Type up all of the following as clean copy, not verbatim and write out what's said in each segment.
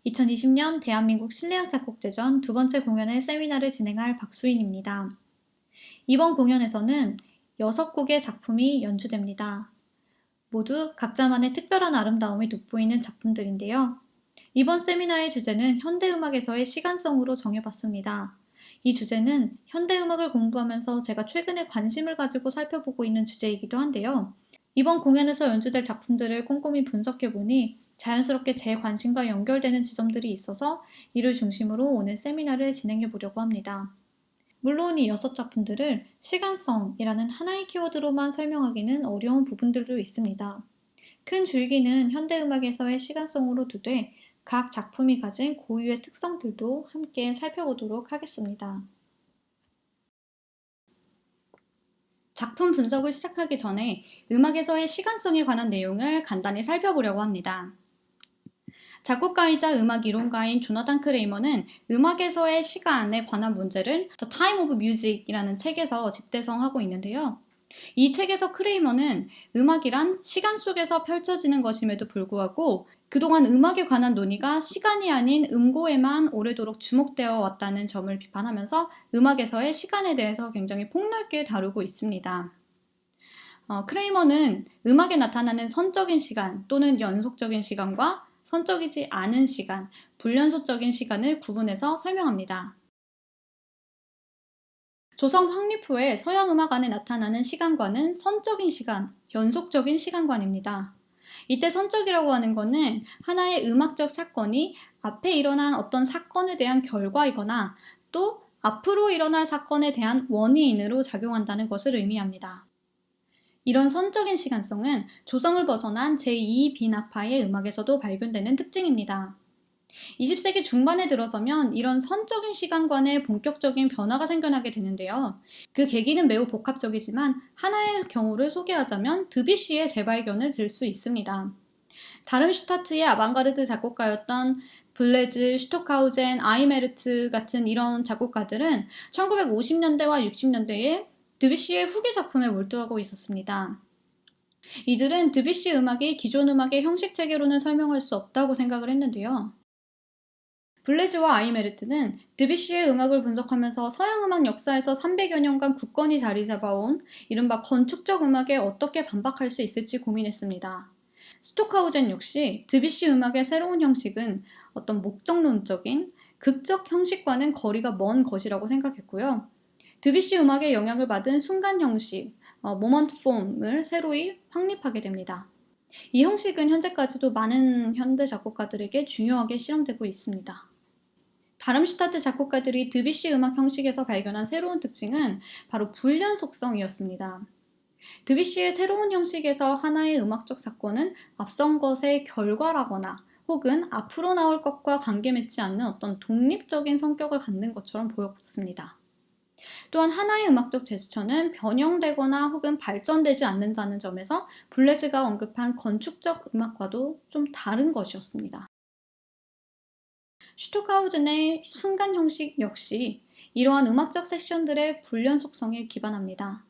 2020년 대한민국 실내악 작곡제전 두 번째 공연의 세미나를 진행할 박수인입니다. 이번 공연에서는 6곡의 작품이 연주됩니다. 모두 각자만의 특별한 아름다움이 돋보이는 작품들인데요. 이번 세미나의 주제는 현대음악에서의 시간성으로 정해봤습니다. 이 주제는 현대음악을 공부하면서 제가 최근에 관심을 가지고 살펴보고 있는 주제이기도 한데요. 이번 공연에서 연주될 작품들을 꼼꼼히 분석해보니 자연스럽게 제 관심과 연결되는 지점들이 있어서 이를 중심으로 오늘 세미나를 진행해 보려고 합니다. 물론 이 6작품들을 시간성이라는 하나의 키워드로만 설명하기는 어려운 부분들도 있습니다. 큰 줄기는 현대음악에서의 시간성으로 두되 각 작품이 가진 고유의 특성들도 함께 살펴보도록 하겠습니다. 작품 분석을 시작하기 전에 음악에서의 시간성에 관한 내용을 간단히 살펴보려고 합니다. 작곡가이자 음악 이론가인 조나단 크레이머는 음악에서의 시간에 관한 문제를 The Time of Music이라는 책에서 집대성하고 있는데요. 이 책에서 크레이머는 음악이란 시간 속에서 펼쳐지는 것임에도 불구하고 그동안 음악에 관한 논의가 시간이 아닌 음고에만 오래도록 주목되어 왔다는 점을 비판하면서 음악에서의 시간에 대해서 굉장히 폭넓게 다루고 있습니다. 크레이머는 음악에 나타나는 선적인 시간 또는 연속적인 시간과 선적이지 않은 시간, 불연속적인 시간을 구분해서 설명합니다. 조성 확립 후에 서양 음악 안에 나타나는 시간관은 선적인 시간, 연속적인 시간관입니다. 이때 선적이라고 하는 것은 하나의 음악적 사건이 앞에 일어난 어떤 사건에 대한 결과이거나 또 앞으로 일어날 사건에 대한 원인으로 작용한다는 것을 의미합니다. 이런 선적인 시간성은 조성을 벗어난 제2 빈악파의 음악에서도 발견되는 특징입니다. 20세기 중반에 들어서면 이런 선적인 시간관에 본격적인 변화가 생겨나게 되는데요. 그 계기는 매우 복합적이지만 하나의 경우를 소개하자면 드뷔시의 재발견을 들 수 있습니다. 다름슈타트의 아방가르드 작곡가였던 블레즈, 슈토카우젠, 아이메르트 같은 이런 작곡가들은 1950년대와 60년대에 드뷔시의 후기 작품에 몰두하고 있었습니다. 이들은 드뷔시 음악이 기존 음악의 형식 체계로는 설명할 수 없다고 생각을 했는데요. 블레즈와 아이메르트는 드뷔시의 음악을 분석하면서 서양 음악 역사에서 300여 년간 굳건히 자리 잡아온 이른바 건축적 음악에 어떻게 반박할 수 있을지 고민했습니다. 스토카우젠 역시 드뷔시 음악의 새로운 형식은 어떤 목적론적인 극적 형식과는 거리가 먼 것이라고 생각했고요. 드뷔시 음악에 영향을 받은 순간 형식, 모먼트 폼을 새로이 확립하게 됩니다. 이 형식은 현재까지도 많은 현대 작곡가들에게 중요하게 실험되고 있습니다. 다름슈타트 작곡가들이 드뷔시 음악 형식에서 발견한 새로운 특징은 바로 불연속성이었습니다. 드뷔시의 새로운 형식에서 하나의 음악적 사건은 앞선 것의 결과라거나 혹은 앞으로 나올 것과 관계 맺지 않는 어떤 독립적인 성격을 갖는 것처럼 보였습니다. 또한 하나의 음악적 제스처는 변형되거나 혹은 발전되지 않는다는 점에서 블레즈가 언급한 건축적 음악과도 좀 다른 것이었습니다. 슈토카우젠의 순간 형식 역시 이러한 음악적 섹션들의 불연속성에 기반합니다.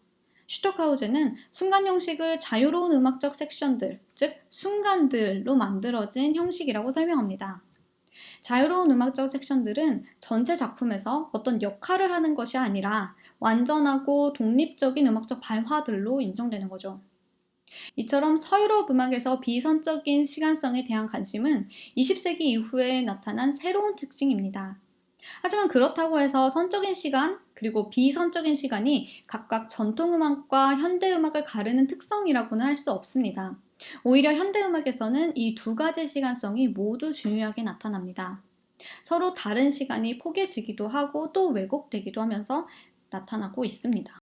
슈토카우젠은 순간 형식을 자유로운 음악적 섹션들, 즉 순간들로 만들어진 형식이라고 설명합니다. 자유로운 음악적 섹션들은 전체 작품에서 어떤 역할을 하는 것이 아니라 완전하고 독립적인 음악적 발화들로 인정되는 거죠. 이처럼 서유럽 음악에서 비선적인 시간성에 대한 관심은 20세기 이후에 나타난 새로운 특징입니다. 하지만 그렇다고 해서 선적인 시간 그리고 비선적인 시간이 각각 전통음악과 현대음악을 가르는 특성이라고는 할 수 없습니다. 오히려 현대음악에서는 이 두 가지 시간성이 모두 중요하게 나타납니다. 서로 다른 시간이 포개지기도 하고 또 왜곡되기도 하면서 나타나고 있습니다.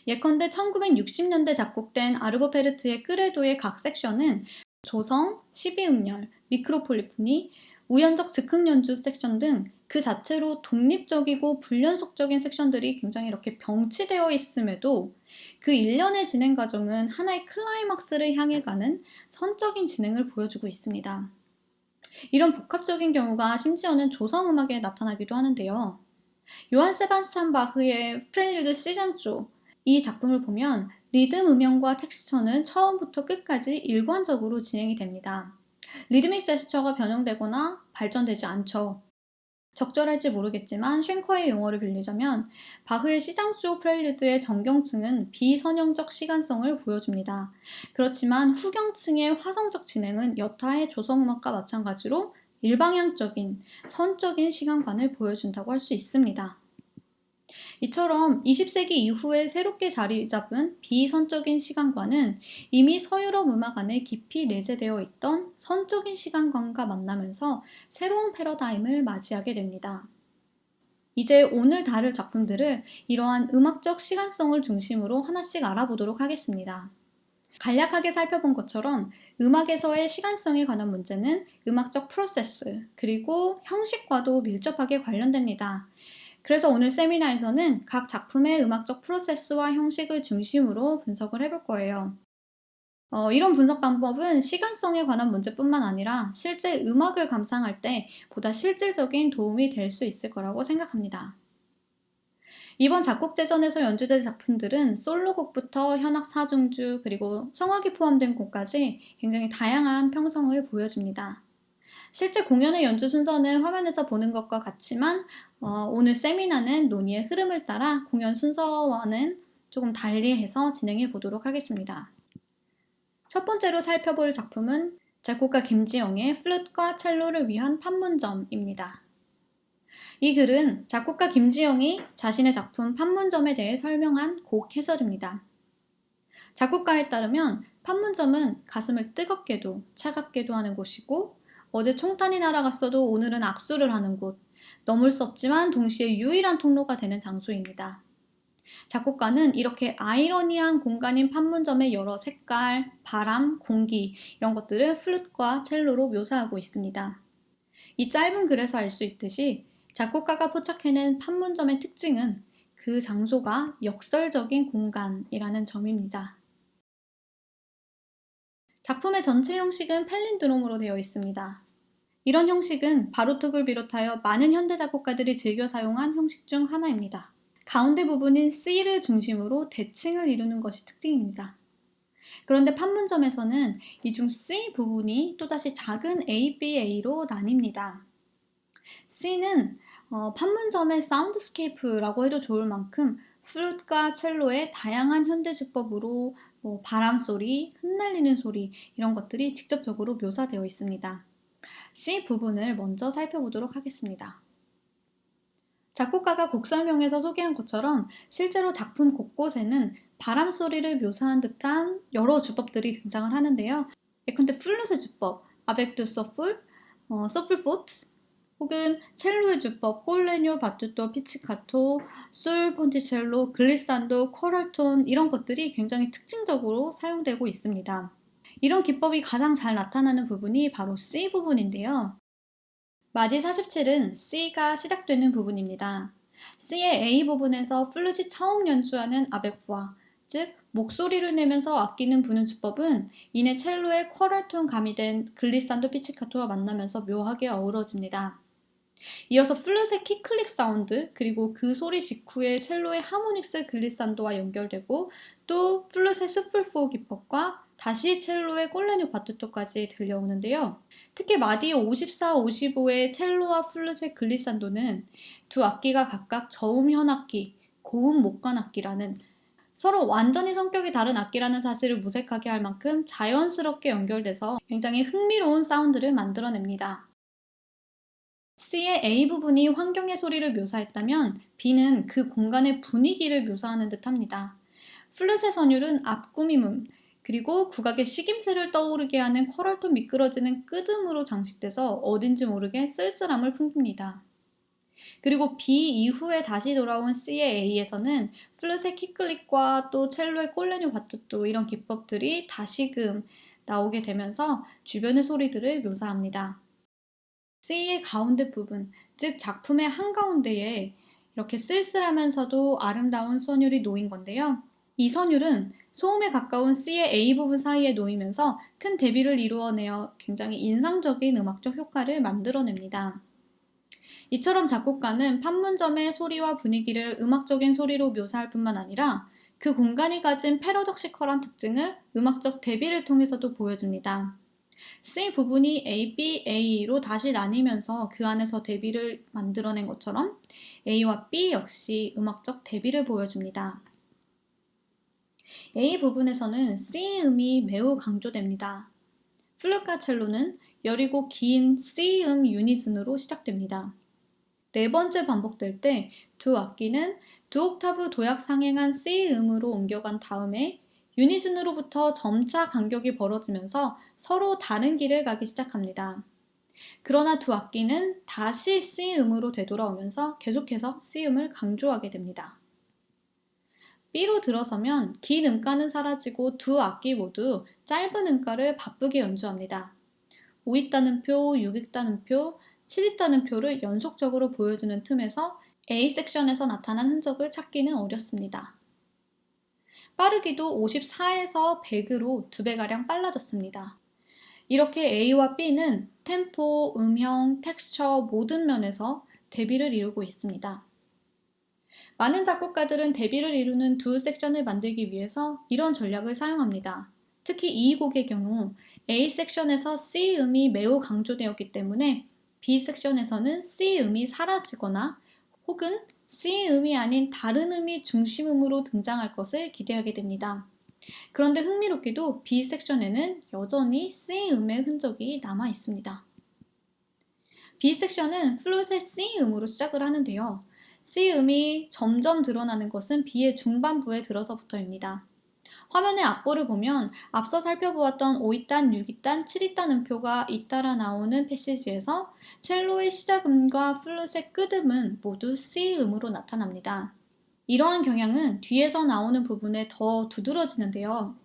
예컨대 1960년대 작곡된 아르보 페르트의 끄레도의 각 섹션은 조성, 12음열, 미크로폴리포니, 우연적 즉흥 연주 섹션 등 그 자체로 독립적이고 불연속적인 섹션들이 굉장히 이렇게 병치되어 있음에도 그 일련의 진행 과정은 하나의 클라이막스를 향해 가는 선적인 진행을 보여주고 있습니다. 이런 복합적인 경우가 심지어는 조성음악에 나타나기도 하는데요. 요한 세바스찬 바흐의 프렐류드 시장조 이 작품을 보면 리듬 음영과 텍스처는 처음부터 끝까지 일관적으로 진행이 됩니다. 리드믹 제스처가 변형되거나 발전되지 않죠. 적절할지 모르겠지만 쉔커의 용어를 빌리자면 바흐의 시장조 프렐류드의 정경층은 비선형적 시간성을 보여줍니다. 그렇지만 후경층의 화성적 진행은 여타의 조성음악과 마찬가지로 일방향적인 선적인 시간관을 보여준다고 할 수 있습니다. 이처럼 20세기 이후에 새롭게 자리 잡은 비선적인 시간관은 이미 서유럽 음악 안에 깊이 내재되어 있던 선적인 시간관과 만나면서 새로운 패러다임을 맞이하게 됩니다. 이제 오늘 다룰 작품들을 이러한 음악적 시간성을 중심으로 하나씩 알아보도록 하겠습니다. 간략하게 살펴본 것처럼 음악에서의 시간성에 관한 문제는 음악적 프로세스 그리고 형식과도 밀접하게 관련됩니다. 그래서 오늘 세미나에서는 각 작품의 음악적 프로세스와 형식을 중심으로 분석을 해볼 거예요. 이런 분석 방법은 시간성에 관한 문제뿐만 아니라 실제 음악을 감상할 때 보다 실질적인 도움이 될 수 있을 거라고 생각합니다. 이번 작곡제전에서 연주된 작품들은 솔로곡부터 현악 사중주 그리고 성악이 포함된 곡까지 굉장히 다양한 편성을 보여줍니다. 실제 공연의 연주 순서는 화면에서 보는 것과 같지만 오늘 세미나는 논의의 흐름을 따라 공연 순서와는 조금 달리해서 진행해 보도록 하겠습니다. 첫 번째로 살펴볼 작품은 작곡가 김지영의 플룻과 첼로를 위한 판문점입니다. 이 글은 작곡가 김지영이 자신의 작품 판문점에 대해 설명한 곡 해설입니다. 작곡가에 따르면 판문점은 가슴을 뜨겁게도 차갑게도 하는 곳이고 어제 총탄이 날아갔어도 오늘은 악수를 하는 곳, 넘을 수 없지만 동시에 유일한 통로가 되는 장소입니다. 작곡가는 이렇게 아이러니한 공간인 판문점의 여러 색깔, 바람, 공기 이런 것들을 플룻과 첼로로 묘사하고 있습니다. 이 짧은 글에서 알 수 있듯이 작곡가가 포착해낸 판문점의 특징은 그 장소가 역설적인 공간이라는 점입니다. 작품의 전체 형식은 팰린드롬으로 되어 있습니다. 이런 형식은 바로톡을 비롯하여 많은 현대 작곡가들이 즐겨 사용한 형식 중 하나입니다. 가운데 부분인 C를 중심으로 대칭을 이루는 것이 특징입니다. 그런데 판문점에서는 이 중 C 부분이 또다시 작은 A, B, A로 나뉩니다. C는 판문점의 사운드스케이프라고 해도 좋을 만큼 플룻과 첼로의 다양한 현대주법으로 바람소리, 흩날리는 소리 이런 것들이 직접적으로 묘사되어 있습니다. C 부분을 먼저 살펴보도록 하겠습니다. 작곡가가 곡 설명에서 소개한 것처럼 실제로 작품 곳곳에는 바람 소리를 묘사한 듯한 여러 주법들이 등장을 하는데요. 예컨대 플룻의 주법, 아벡 두 서풀, 서풀 포트, 혹은 첼로의 주법, 꼴레뇨, 바투토, 피치카토, 술, 폰티첼로, 글리산도, 코럴톤 이런 것들이 굉장히 특징적으로 사용되고 있습니다. 이런 기법이 가장 잘 나타나는 부분이 바로 C 부분인데요. 마디 47은 C가 시작되는 부분입니다. C의 A 부분에서 플룻이 처음 연주하는 아벡과 즉 목소리를 내면서 악기는 부는 주법은 이내 첼로의 쿼럴톤 가미된 글리산도 피치카토와 만나면서 묘하게 어우러집니다. 이어서 플룻의 키클릭 사운드 그리고 그 소리 직후에 첼로의 하모닉스 글리산도와 연결되고 또 플룻의 스풀4 기법과 다시 첼로의 꼴레뇨 바투토까지 들려오는데요. 특히 마디 54, 55의 첼로와 플룻의 글리산도는 두 악기가 각각 저음 현악기, 고음 목관악기라는 서로 완전히 성격이 다른 악기라는 사실을 무색하게 할 만큼 자연스럽게 연결돼서 굉장히 흥미로운 사운드를 만들어냅니다. C의 A 부분이 환경의 소리를 묘사했다면 B는 그 공간의 분위기를 묘사하는 듯합니다. 플룻의 선율은 앞구미문, 그리고 국악의 식임새를 떠오르게 하는 쿼럴톤 미끄러지는 끄듬으로 장식돼서 어딘지 모르게 쓸쓸함을 풍깁니다. 그리고 B 이후에 다시 돌아온 C의 A에서는 플룻의 키클릭과 또 첼로의 꼴레뇨 바투토 이런 기법들이 다시금 나오게 되면서 주변의 소리들을 묘사합니다. C의 가운데 부분, 즉 작품의 한가운데에 이렇게 쓸쓸하면서도 아름다운 선율이 놓인 건데요. 이 선율은 소음에 가까운 C의 A 부분 사이에 놓이면서 큰 대비를 이루어내어 굉장히 인상적인 음악적 효과를 만들어냅니다. 이처럼 작곡가는 판문점의 소리와 분위기를 음악적인 소리로 묘사할 뿐만 아니라 그 공간이 가진 패러독시컬한 특징을 음악적 대비를 통해서도 보여줍니다. C 부분이 A, B, A로 다시 나뉘면서 그 안에서 대비를 만들어낸 것처럼 A와 B 역시 음악적 대비를 보여줍니다. A 부분에서는 C 음이 매우 강조됩니다. 플룻과 첼로는 여리고 긴 C 유니즌으로 시작됩니다. 네 번째 반복될 때 두 악기는 두 옥타브 도약 상행한 C 음으로 옮겨간 다음에 유니즌으로부터 점차 간격이 벌어지면서 서로 다른 길을 가기 시작합니다. 그러나 두 악기는 다시 C 음으로 되돌아오면서 계속해서 C 음을 강조하게 됩니다. B로 들어서면 긴 음가는 사라지고 두 악기 모두 짧은 음가를 바쁘게 연주합니다. 5있다는 표, 6있다는 표, 7있다는 표를 연속적으로 보여주는 틈에서 A 섹션에서 나타난 흔적을 찾기는 어렵습니다. 빠르기도 54에서 100으로 2배가량 빨라졌습니다. 이렇게 A와 B는 템포, 음형, 텍스처 모든 면에서 대비를 이루고 있습니다. 많은 작곡가들은 대비를 이루는 두 섹션을 만들기 위해서 이런 전략을 사용합니다. 특히 이 곡의 경우 A 섹션에서 C 음이 매우 강조되었기 때문에 B 섹션에서는 C 음이 사라지거나 혹은 C 음이 아닌 다른 음이 중심음으로 등장할 것을 기대하게 됩니다. 그런데 흥미롭게도 B 섹션에는 여전히 C 음의 흔적이 남아 있습니다. B 섹션은 플룻의 C 음으로 시작을 하는데요. C 음이 점점 드러나는 것은 B의 중반부에 들어서부터입니다. 화면의 악보를 보면 앞서 살펴보았던 5있단, 6있단, 7있단 음표가 잇따라 나오는 패시지에서 첼로의 시작음과 플룻의 끝음은 모두 C 음으로 나타납니다. 이러한 경향은 뒤에서 나오는 부분에 더 두드러지는데요.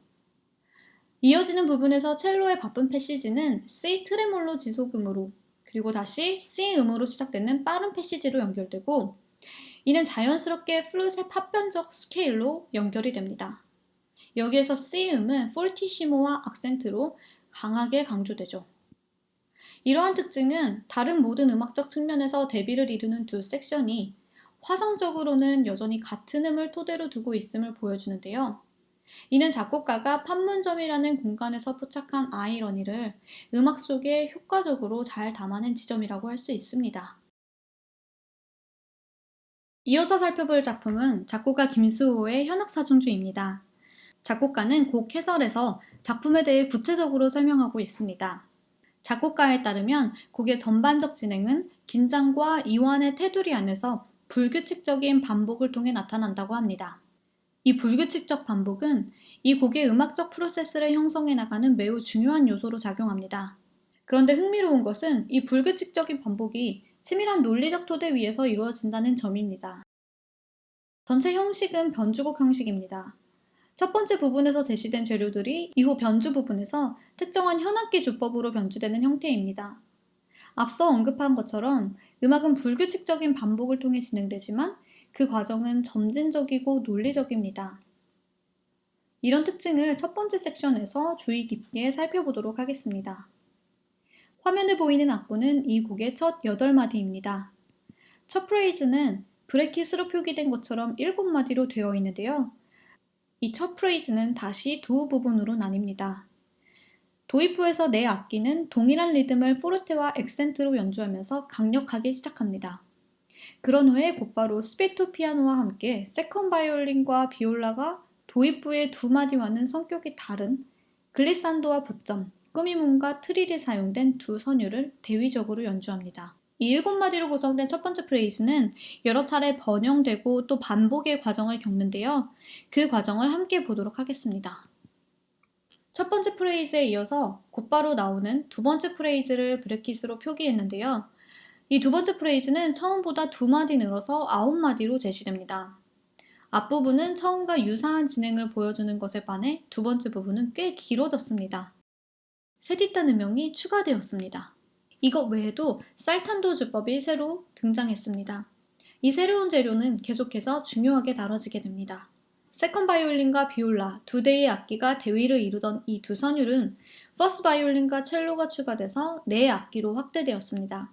이어지는 부분에서 첼로의 바쁜 패시지는 C 트레몰로 지속음으로 그리고 다시 C 음으로 시작되는 빠른 패시지로 연결되고 이는 자연스럽게 플룻의 파편적 스케일로 연결이 됩니다. 여기에서 C 음은 폴티시모와 악센트로 강하게 강조되죠. 이러한 특징은 다른 모든 음악적 측면에서 대비를 이루는 두 섹션이 화성적으로는 여전히 같은 음을 토대로 두고 있음을 보여주는데요. 이는 작곡가가 판문점이라는 공간에서 포착한 아이러니를 음악 속에 효과적으로 잘 담아낸 지점이라고 할 수 있습니다. 이어서 살펴볼 작품은 작곡가 김수호의 현악사중주입니다. 작곡가는 곡 해설에서 작품에 대해 구체적으로 설명하고 있습니다. 작곡가에 따르면 곡의 전반적 진행은 긴장과 이완의 테두리 안에서 불규칙적인 반복을 통해 나타난다고 합니다. 이 불규칙적 반복은 이 곡의 음악적 프로세스를 형성해 나가는 매우 중요한 요소로 작용합니다. 그런데 흥미로운 것은 이 불규칙적인 반복이 치밀한 논리적 토대 위에서 이루어진다는 점입니다. 전체 형식은 변주곡 형식입니다. 첫 번째 부분에서 제시된 재료들이 이후 변주 부분에서 특정한 현악기 주법으로 변주되는 형태입니다. 앞서 언급한 것처럼 음악은 불규칙적인 반복을 통해 진행되지만 그 과정은 점진적이고 논리적입니다. 이런 특징을 첫 번째 섹션에서 주의 깊게 살펴보도록 하겠습니다. 화면에 보이는 악보는 이 곡의 첫 8마디입니다. 첫 프레이즈는 브래킷으로 표기된 것처럼 7마디로 되어 있는데요. 이 첫 프레이즈는 다시 두 부분으로 나뉩니다. 도입부에서 네 악기는 동일한 리듬을 포르테와 액센트로 연주하면서 강력하게 시작합니다. 그런 후에 곧바로 스피토 피아노와 함께 세컨 바이올린과 비올라가 도입부의 두 마디와는 성격이 다른 글리산도와 부점, 꾸미문과 트릴이 사용된 두 선율을 대위적으로 연주합니다. 이 7마디로 구성된 첫 번째 프레이즈는 여러 차례 번영되고 또 반복의 과정을 겪는데요. 그 과정을 함께 보도록 하겠습니다. 첫 번째 프레이즈에 이어서 곧바로 나오는 두 번째 프레이즈를 브래킷으로 표기했는데요. 이 두 번째 프레이즈는 처음보다 2마디 늘어서 9마디로 제시됩니다. 앞부분은 처음과 유사한 진행을 보여주는 것에 반해 두 번째 부분은 꽤 길어졌습니다. 셋잇단 음영이 추가되었습니다. 이것 외에도 살탄도 주법이 새로 등장했습니다. 이 새로운 재료는 계속해서 중요하게 다뤄지게 됩니다. 세컨 바이올린과 비올라 두 대의 악기가 대위를 이루던 이 두 선율은 퍼스트 바이올린과 첼로가 추가돼서 네 악기로 확대되었습니다.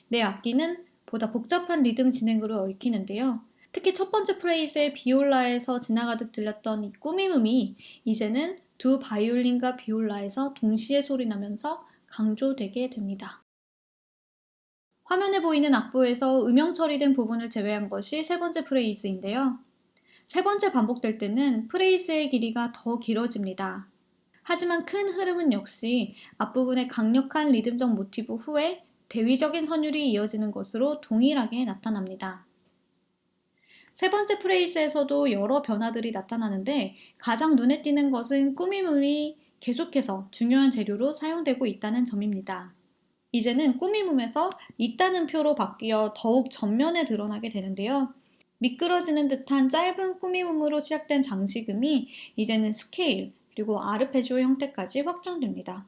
네 악기는 보다 복잡한 리듬 진행으로 얽히는데요. 특히 첫 번째 프레이즈의 비올라에서 지나가듯 들렸던 이 꾸밈음이 이제는 두 바이올린과 비올라에서 동시에 소리나면서 강조되게 됩니다. 화면에 보이는 악보에서 음영 처리된 부분을 제외한 것이 세 번째 프레이즈인데요. 세 번째 반복될 때는 프레이즈의 길이가 더 길어집니다. 하지만 큰 흐름은 역시 앞부분의 강력한 리듬적 모티브 후에 대위적인 선율이 이어지는 것으로 동일하게 나타납니다. 세 번째 프레이즈에서도 여러 변화들이 나타나는데 가장 눈에 띄는 것은 꾸밈음이 계속해서 중요한 재료로 사용되고 있다는 점입니다. 이제는 꾸밈음에서 있다는 표로 바뀌어 더욱 전면에 드러나게 되는데요. 미끄러지는 듯한 짧은 꾸밈음으로 시작된 장식음이 이제는 스케일, 그리고 아르페지오 형태까지 확장됩니다.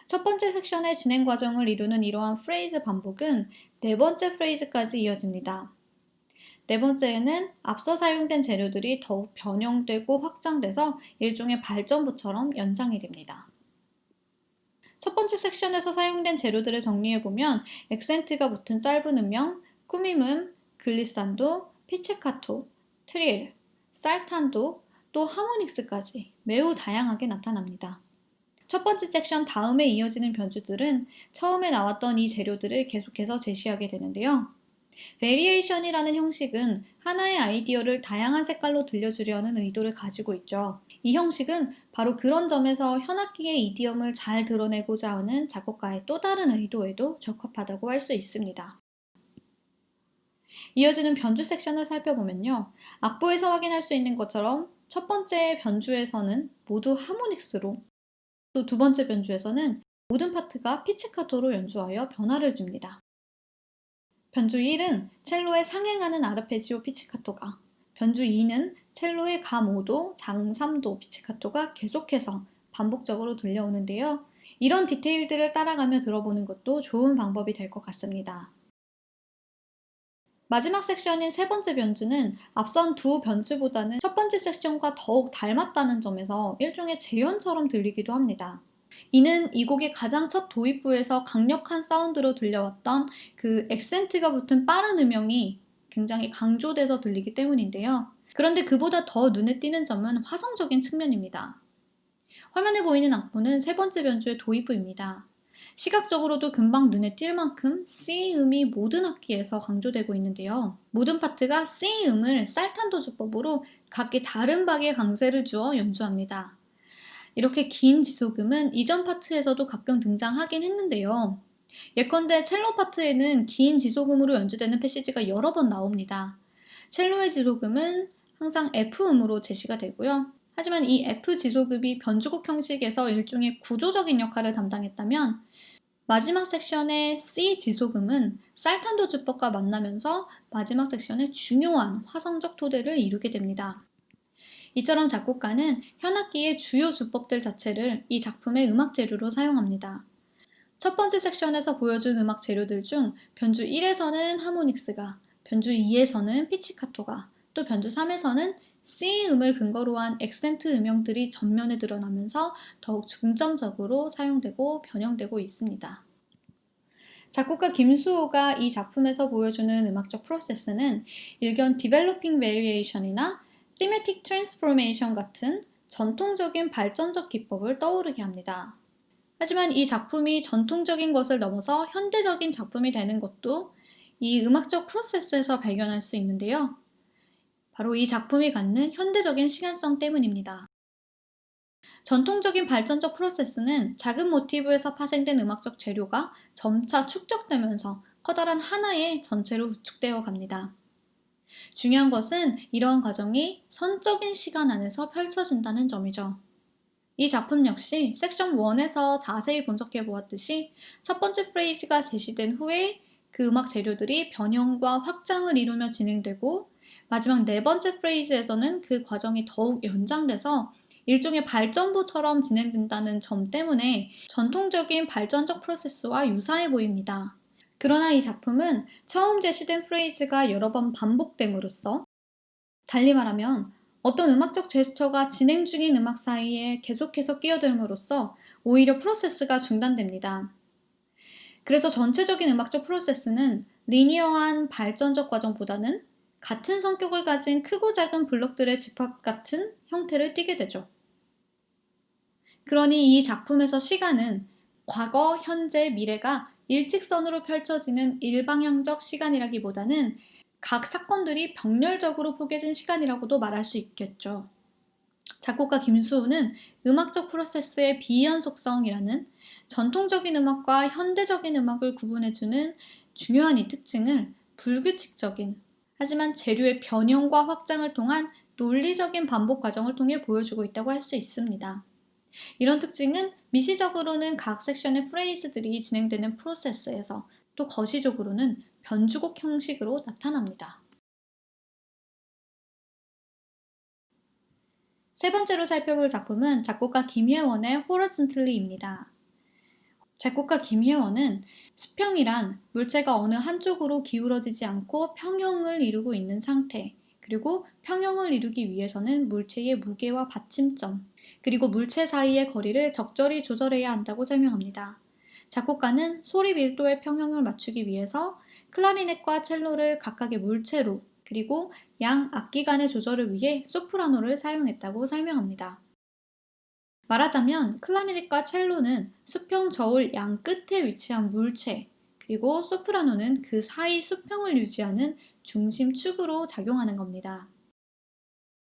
첫 번째 섹션의 진행 과정을 이루는 이러한 프레이즈 반복은 네 번째 프레이즈까지 이어집니다. 네 번째에는 앞서 사용된 재료들이 더욱 변형되고 확장돼서 일종의 발전부처럼 연장이 됩니다. 첫 번째 섹션에서 사용된 재료들을 정리해보면 액센트가 붙은 짧은 음영, 꾸밈음, 글리산도, 피치카토, 트릴, 살탄도, 또 하모닉스까지 매우 다양하게 나타납니다. 첫 번째 섹션 다음에 이어지는 변주들은 처음에 나왔던 이 재료들을 계속해서 제시하게 되는데요. 베리에이션이라는 형식은 하나의 아이디어를 다양한 색깔로 들려주려는 의도를 가지고 있죠. 이 형식은 바로 그런 점에서 현악기의 이디엄을 잘 드러내고자 하는 작곡가의 또 다른 의도에도 적합하다고 할 수 있습니다. 이어지는 변주 섹션을 살펴보면요. 악보에서 확인할 수 있는 것처럼 첫 번째 변주에서는 모두 하모닉스로, 또 두 번째 변주에서는 모든 파트가 피치카토로 연주하여 변화를 줍니다. 변주 1은 첼로에 상행하는 아르페지오 피치카토가, 변주 2는 첼로의 가 5도, 장 3도 피치카토가 계속해서 반복적으로 들려오는데요. 이런 디테일들을 따라가며 들어보는 것도 좋은 방법이 될 것 같습니다. 마지막 섹션인 세 번째 변주는 앞선 두 변주보다는 첫 번째 섹션과 더욱 닮았다는 점에서 일종의 재현처럼 들리기도 합니다. 이는 이 곡의 가장 첫 도입부에서 강력한 사운드로 들려왔던 그 액센트가 붙은 빠른 음영이 굉장히 강조돼서 들리기 때문인데요. 그런데 그보다 더 눈에 띄는 점은 화성적인 측면입니다. 화면에 보이는 악보는 세 번째 변주의 도입부입니다. 시각적으로도 금방 눈에 띌 만큼 C 음이 모든 악기에서 강조되고 있는데요. 모든 파트가 C 음을 살탄도 주법으로 각기 다른 박의 강세를 주어 연주합니다. 이렇게 긴 지속음은 이전 파트에서도 가끔 등장하긴 했는데요. 예컨대 첼로 파트에는 긴 지속음으로 연주되는 패시지가 여러 번 나옵니다. 첼로의 지속음은 항상 F음으로 제시가 되고요. 하지만 이 F 지속음이 변주곡 형식에서 일종의 구조적인 역할을 담당했다면 마지막 섹션의 C 지속음은 살탄도 주법과 만나면서 마지막 섹션의 중요한 화성적 토대를 이루게 됩니다. 이처럼 작곡가는 현악기의 주요 주법들 자체를 이 작품의 음악 재료로 사용합니다. 첫 번째 섹션에서 보여준 음악 재료들 중 변주 1에서는 하모닉스가, 변주 2에서는 피치카토가, 또 변주 3에서는 C 음을 근거로 한 액센트 음영들이 전면에 드러나면서 더욱 중점적으로 사용되고 변형되고 있습니다. 작곡가 김수호가 이 작품에서 보여주는 음악적 프로세스는 일견 Developing Variation이나 Thematic Transformation 같은 전통적인 발전적 기법을 떠오르게 합니다. 하지만 이 작품이 전통적인 것을 넘어서 현대적인 작품이 되는 것도 이 음악적 프로세스에서 발견할 수 있는데요. 바로 이 작품이 갖는 현대적인 시간성 때문입니다. 전통적인 발전적 프로세스는 작은 모티브에서 파생된 음악적 재료가 점차 축적되면서 커다란 하나의 전체로 구축되어 갑니다. 중요한 것은 이러한 과정이 선적인 시간 안에서 펼쳐진다는 점이죠. 이 작품 역시 섹션 1에서 자세히 분석해 보았듯이 첫 번째 프레이즈가 제시된 후에 그 음악 재료들이 변형과 확장을 이루며 진행되고 마지막 네 번째 프레이즈에서는 그 과정이 더욱 연장돼서 일종의 발전부처럼 진행된다는 점 때문에 전통적인 발전적 프로세스와 유사해 보입니다. 그러나 이 작품은 처음 제시된 프레이즈가 여러 번 반복됨으로써, 달리 말하면 어떤 음악적 제스처가 진행 중인 음악 사이에 계속해서 끼어들므로써 오히려 프로세스가 중단됩니다. 그래서 전체적인 음악적 프로세스는 리니어한 발전적 과정보다는 같은 성격을 가진 크고 작은 블록들의 집합 같은 형태를 띠게 되죠. 그러니 이 작품에서 시간은 과거, 현재, 미래가 일직선으로 펼쳐지는 일방향적 시간이라기보다는 각 사건들이 병렬적으로 포개진 시간이라고도 말할 수 있겠죠. 작곡가 김수호는 음악적 프로세스의 비연속성이라는 전통적인 음악과 현대적인 음악을 구분해주는 중요한 이 특징을 불규칙적인 하지만 재료의 변형과 확장을 통한 논리적인 반복 과정을 통해 보여주고 있다고 할 수 있습니다. 이런 특징은 미시적으로는 각 섹션의 프레이즈들이 진행되는 프로세스에서 또 거시적으로는 변주곡 형식으로 나타납니다. 세 번째로 살펴볼 작품은 작곡가 김혜원의 호러슨틀리입니다. 작곡가 김혜원은 수평이란 물체가 어느 한쪽으로 기울어지지 않고 평형을 이루고 있는 상태, 그리고 평형을 이루기 위해서는 물체의 무게와 받침점, 그리고 물체 사이의 거리를 적절히 조절해야 한다고 설명합니다. 작곡가는 소리 밀도의 평형을 맞추기 위해서 클라리넷과 첼로를 각각의 물체로, 그리고 양 악기 간의 조절을 위해 소프라노를 사용했다고 설명합니다. 말하자면 클라리넷과 첼로는 수평 저울 양 끝에 위치한 물체, 그리고 소프라노는 그 사이 수평을 유지하는 중심축으로 작용하는 겁니다.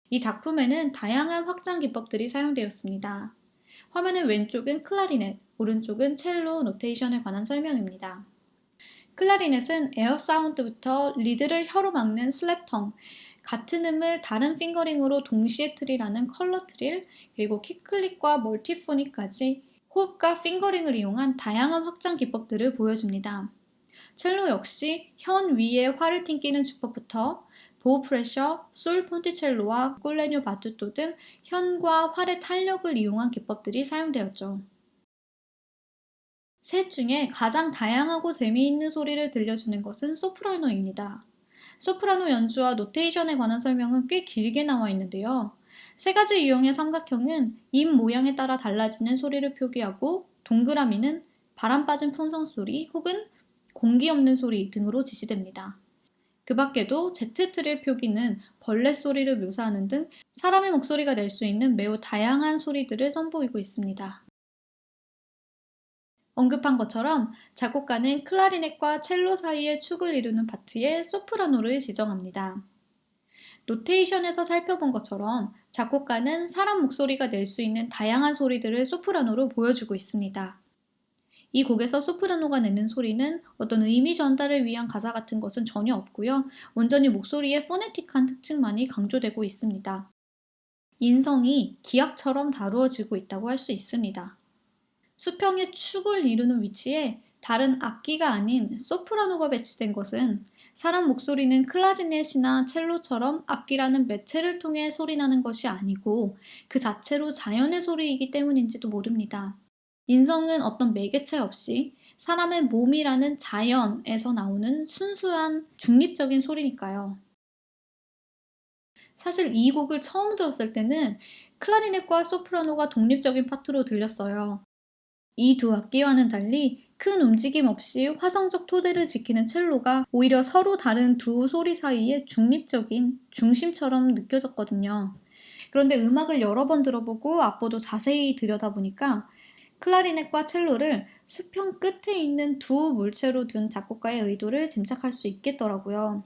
이 작품에는 다양한 확장 기법들이 사용되었습니다. 화면의 왼쪽은 클라리넷, 오른쪽은 첼로 노테이션에 관한 설명입니다. 클라리넷은 에어 사운드부터 리드를 혀로 막는 슬랩텅, 같은 음을 다른 핑거링으로 동시에 트릴하는 컬러 트릴, 그리고 키클릭과 멀티포닉까지 호흡과 핑거링을 이용한 다양한 확장 기법들을 보여줍니다. 첼로 역시 현 위에 활을 튕기는 주법부터 보우 프레셔, 솔 폰티첼로와 꼴레뇨 바투토 등 현과 활의 탄력을 이용한 기법들이 사용되었죠. 셋 중에 가장 다양하고 재미있는 소리를 들려주는 것은 소프라노입니다. 소프라노 연주와 노테이션에 관한 설명은 꽤 길게 나와 있는데요. 세 가지 유형의 삼각형은 입 모양에 따라 달라지는 소리를 표기하고 동그라미는 바람 빠진 풍성 소리 혹은 공기 없는 소리 등으로 지시됩니다. 그 밖에도 Z트릴 표기는 벌레 소리를 묘사하는 등 사람의 목소리가 낼 수 있는 매우 다양한 소리들을 선보이고 있습니다. 언급한 것처럼 작곡가는 클라리넷과 첼로 사이의 축을 이루는 파트에 소프라노를 지정합니다. 노테이션에서 살펴본 것처럼 작곡가는 사람 목소리가 낼 수 있는 다양한 소리들을 소프라노로 보여주고 있습니다. 이 곡에서 소프라노가 내는 소리는 어떤 의미 전달을 위한 가사 같은 것은 전혀 없고요. 온전히 목소리의 포네틱한 특징만이 강조되고 있습니다. 인성이 기악처럼 다루어지고 있다고 할 수 있습니다. 수평의 축을 이루는 위치에 다른 악기가 아닌 소프라노가 배치된 것은 사람 목소리는 클라리넷이나 첼로처럼 악기라는 매체를 통해 소리나는 것이 아니고 그 자체로 자연의 소리이기 때문인지도 모릅니다. 인성은 어떤 매개체 없이 사람의 몸이라는 자연에서 나오는 순수한 중립적인 소리니까요. 사실 이 곡을 처음 들었을 때는 클라리넷과 소프라노가 독립적인 파트로 들렸어요. 이 두 악기와는 달리 큰 움직임 없이 화성적 토대를 지키는 첼로가 오히려 서로 다른 두 소리 사이의 중립적인 중심처럼 느껴졌거든요. 그런데 음악을 여러 번 들어보고 악보도 자세히 들여다보니까 클라리넷과 첼로를 수평 끝에 있는 두 물체로 둔 작곡가의 의도를 짐작할 수 있겠더라고요.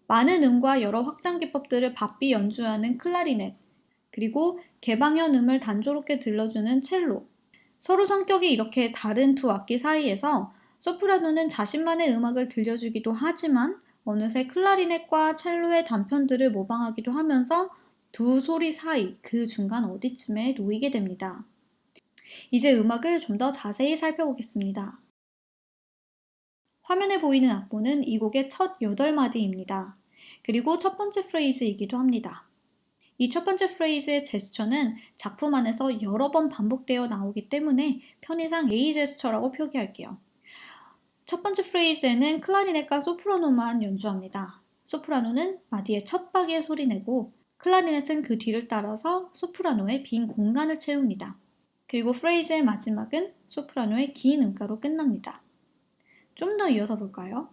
많은 음과 여러 확장 기법들을 바삐 연주하는 클라리넷, 그리고 개방현 음을 단조롭게 들려주는 첼로. 서로 성격이 이렇게 다른 두 악기 사이에서 소프라노는 자신만의 음악을 들려주기도 하지만 어느새 클라리넷과 첼로의 단편들을 모방하기도 하면서 두 소리 사이 그 중간 어디쯤에 놓이게 됩니다. 이제 음악을 좀 더 자세히 살펴보겠습니다. 화면에 보이는 악보는 이 곡의 첫 8마디입니다. 그리고 첫 번째 프레이즈이기도 합니다. 이 첫 번째 프레이즈의 제스처는 작품 안에서 여러 번 반복되어 나오기 때문에 편의상 A 제스처라고 표기할게요. 첫 번째 프레이즈에는 클라리넷과 소프라노만 연주합니다. 소프라노는 마디의 첫 박에 소리내고 클라리넷은 그 뒤를 따라서 소프라노의 빈 공간을 채웁니다. 그리고 프레이즈의 마지막은 소프라노의 긴 음가로 끝납니다. 좀 더 이어서 볼까요?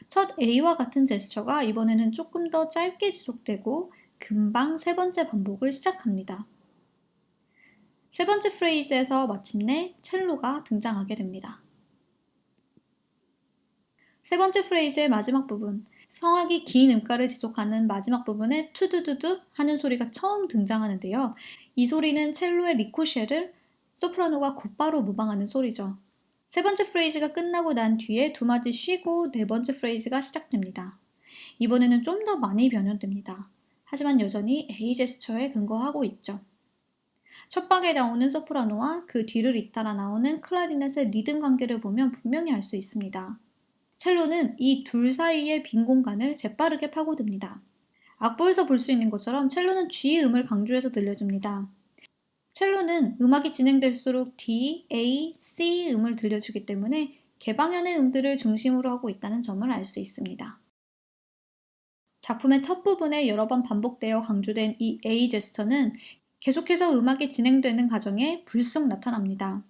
첫 A와 같은 제스처가 이번에는 조금 더 짧게 지속되고 금방 세 번째 반복을 시작합니다. 세 번째 프레이즈에서 마침내 첼로가 등장하게 됩니다. 세 번째 프레이즈의 마지막 부분, 성악이 긴 음가를 지속하는 마지막 부분에 투두두두 하는 소리가 처음 등장하는데요. 이 소리는 첼로의 리코쉐를 소프라노가 곧바로 모방하는 소리죠. 세 번째 프레이즈가 끝나고 난 뒤에 두 마디 쉬고 네 번째 프레이즈가 시작됩니다. 이번에는 좀 더 많이 변형됩니다. 하지만 여전히 A 제스처에 근거하고 있죠. 첫 방에 나오는 소프라노와 그 뒤를 잇따라 나오는 클라리넷의 리듬 관계를 보면 분명히 알 수 있습니다. 첼로는 이 둘 사이의 빈 공간을 재빠르게 파고듭니다. 악보에서 볼 수 있는 것처럼 첼로는 G음을 강조해서 들려줍니다. 첼로는 음악이 진행될수록 D, A, C 음을 들려주기 때문에 개방현의 음들을 중심으로 하고 있다는 점을 알 수 있습니다. 작품의 첫 부분에 여러 번 반복되어 강조된 이 A 제스처는 계속해서 음악이 진행되는 과정에 불쑥 나타납니다.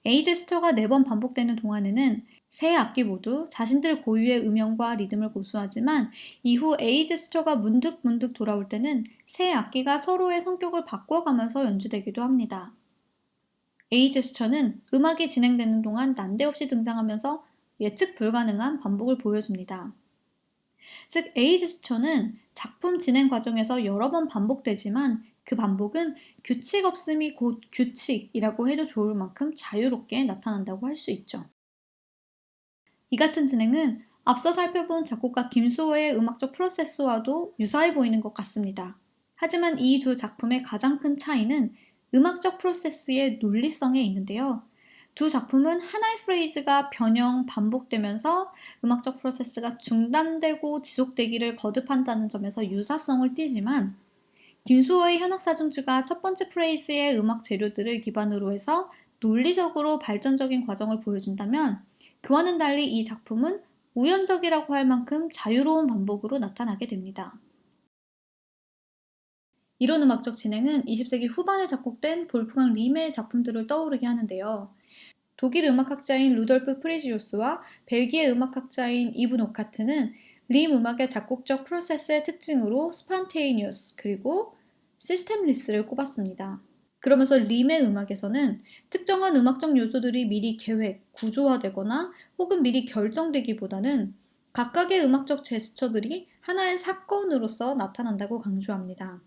A 제스처가 4번 반복되는 동안에는 세 악기 모두 자신들 고유의 음영과 리듬을 고수하지만 이후 A 제스처가 문득문득 돌아올 때는 세 악기가 서로의 성격을 바꿔가면서 연주되기도 합니다. A 제스처는 음악이 진행되는 동안 난데없이 등장하면서 예측 불가능한 반복을 보여줍니다. 즉 A 제스처는 작품 진행 과정에서 여러 번 반복되지만 그 반복은 규칙 없음이 곧 규칙이라고 해도 좋을 만큼 자유롭게 나타난다고 할 수 있죠. 이 같은 진행은 앞서 살펴본 작곡가 김수호의 음악적 프로세스와도 유사해 보이는 것 같습니다. 하지만 이 두 작품의 가장 큰 차이는 음악적 프로세스의 논리성에 있는데요. 두 작품은 하나의 프레이즈가 변형, 반복되면서 음악적 프로세스가 중단되고 지속되기를 거듭한다는 점에서 유사성을 띠지만 김수호의 현악사중주가 첫 번째 프레이즈의 음악 재료들을 기반으로 해서 논리적으로 발전적인 과정을 보여준다면 그와는 달리 이 작품은 우연적이라고 할 만큼 자유로운 반복으로 나타나게 됩니다. 이런 음악적 진행은 20세기 후반에 작곡된 볼프강 림의 작품들을 떠오르게 하는데요. 독일 음악학자인 루돌프 프리지우스와 벨기에 음악학자인 이브 노카트는 림 음악의 작곡적 프로세스의 특징으로 스판테이니어스 그리고 시스템리스를 꼽았습니다. 그러면서 림의 음악에서는 특정한 음악적 요소들이 미리 계획, 구조화되거나 혹은 미리 결정되기보다는 각각의 음악적 제스처들이 하나의 사건으로서 나타난다고 강조합니다.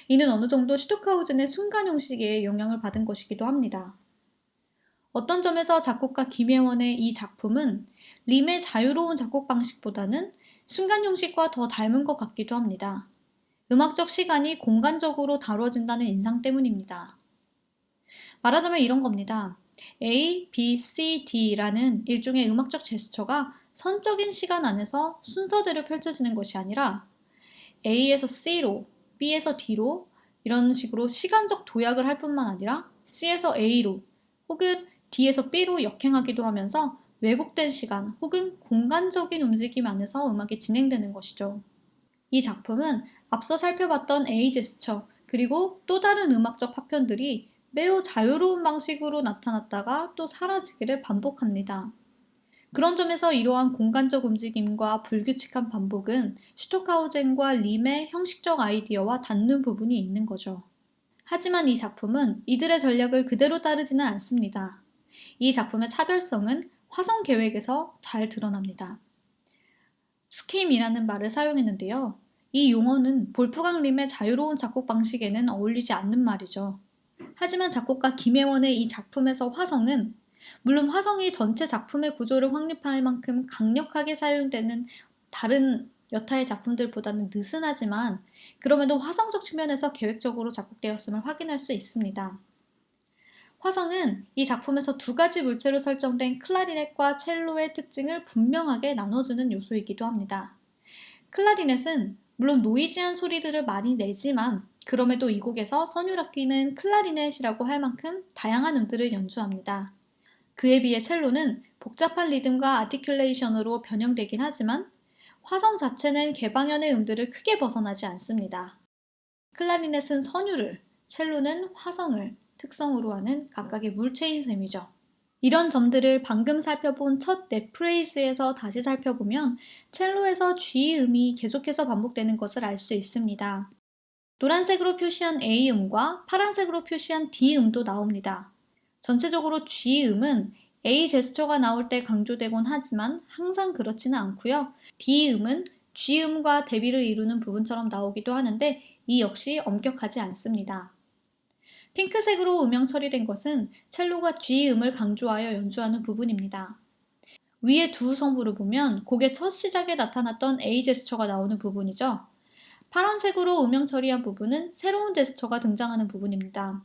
이는 어느 정도 슈토크하우젠의 순간 형식에 영향을 받은 것이기도 합니다. 어떤 점에서 작곡가 김혜원의 이 작품은 림의 자유로운 작곡 방식보다는 순간 형식과 더 닮은 것 같기도 합니다. 음악적 시간이 공간적으로 다뤄진다는 인상 때문입니다. 말하자면 이런 겁니다. A, B, C, D라는 일종의 음악적 제스처가 선적인 시간 안에서 순서대로 펼쳐지는 것이 아니라 A에서 C로, B에서 D로 이런 식으로 시간적 도약을 할 뿐만 아니라 C에서 A로 혹은 D에서 B로 역행하기도 하면서 왜곡된 시간 혹은 공간적인 움직임 안에서 음악이 진행되는 것이죠. 이 작품은 앞서 살펴봤던 A 제스처 그리고 또 다른 음악적 파편들이 매우 자유로운 방식으로 나타났다가 또 사라지기를 반복합니다. 그런 점에서 이러한 공간적 움직임과 불규칙한 반복은 슈토카우젠과 림의 형식적 아이디어와 닿는 부분이 있는 거죠. 하지만 이 작품은 이들의 전략을 그대로 따르지는 않습니다. 이 작품의 차별성은 화성 계획에서 잘 드러납니다. 스킴이라는 말을 사용했는데요. 이 용어는 볼프강 림의 자유로운 작곡 방식에는 어울리지 않는 말이죠. 하지만 작곡가 김혜원의 이 작품에서 화성은 물론 화성이 전체 작품의 구조를 확립할 만큼 강력하게 사용되는 다른 여타의 작품들보다는 느슨하지만 그럼에도 화성적 측면에서 계획적으로 작곡되었음을 확인할 수 있습니다. 화성은 이 작품에서 두 가지 물체로 설정된 클라리넷과 첼로의 특징을 분명하게 나눠주는 요소이기도 합니다. 클라리넷은 물론 노이지한 소리들을 많이 내지만 그럼에도 이 곡에서 선율악기는 클라리넷이라고 할 만큼 다양한 음들을 연주합니다. 그에 비해 첼로는 복잡한 리듬과 아티큘레이션으로 변형되긴 하지만 화성 자체는 개방현의 음들을 크게 벗어나지 않습니다. 클라리넷은 선율을, 첼로는 화성을 특성으로 하는 각각의 물체인 셈이죠. 이런 점들을 방금 살펴본 첫 네 프레이즈에서 다시 살펴보면 첼로에서 G음이 계속해서 반복되는 것을 알 수 있습니다. 노란색으로 표시한 A음과 파란색으로 표시한 D음도 나옵니다. 전체적으로 G음은 A 제스처가 나올 때 강조되곤 하지만 항상 그렇지는 않고요. D음은 G음과 대비를 이루는 부분처럼 나오기도 하는데 이 역시 엄격하지 않습니다. 핑크색으로 음영 처리된 것은 첼로가 G음을 강조하여 연주하는 부분입니다. 위에 두 성부를 보면 곡의 첫 시작에 나타났던 A 제스처가 나오는 부분이죠. 파란색으로 음영 처리한 부분은 새로운 제스처가 등장하는 부분입니다.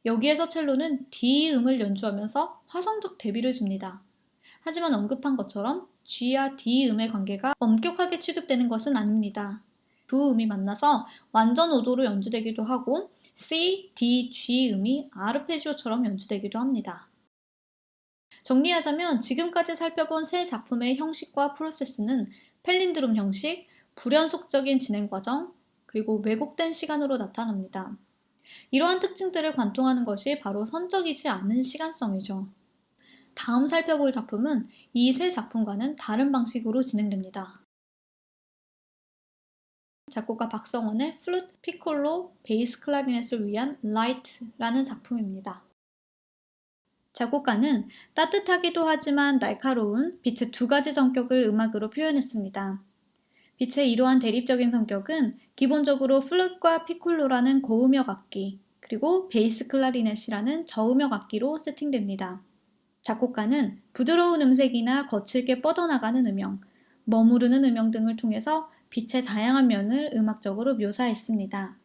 여기에서 첼로는 D음을 연주하면서 화성적 대비를 줍니다. 하지만 언급한 것처럼 G와 D음의 관계가 엄격하게 취급되는 것은 아닙니다. 두 음이 만나서 완전 오도로 연주되기도 하고 C, D, G 음이 아르페지오처럼 연주되기도 합니다. 정리하자면 지금까지 살펴본 세 작품의 형식과 프로세스는 펠린드롬 형식, 불연속적인 진행 과정, 그리고 왜곡된 시간으로 나타납니다. 이러한 특징들을 관통하는 것이 바로 선적이지 않은 시간성이죠. 다음 살펴볼 작품은 이 세 작품과는 다른 방식으로 진행됩니다. 작곡가 박성원의 플루트, 피콜로, 베이스 클라리넷을 위한 라이트라는 작품입니다. 작곡가는 따뜻하기도 하지만 날카로운 빛의 두 가지 성격을 음악으로 표현했습니다. 빛의 이러한 대립적인 성격은 기본적으로 플룻과 피콜로라는 고음역 악기, 그리고 베이스 클라리넷이라는 저음역 악기로 세팅됩니다. 작곡가는 부드러운 음색이나 거칠게 뻗어나가는 음영, 머무르는 음영 등을 통해서 빛의 다양한 면을 음악적으로 묘사했습니다.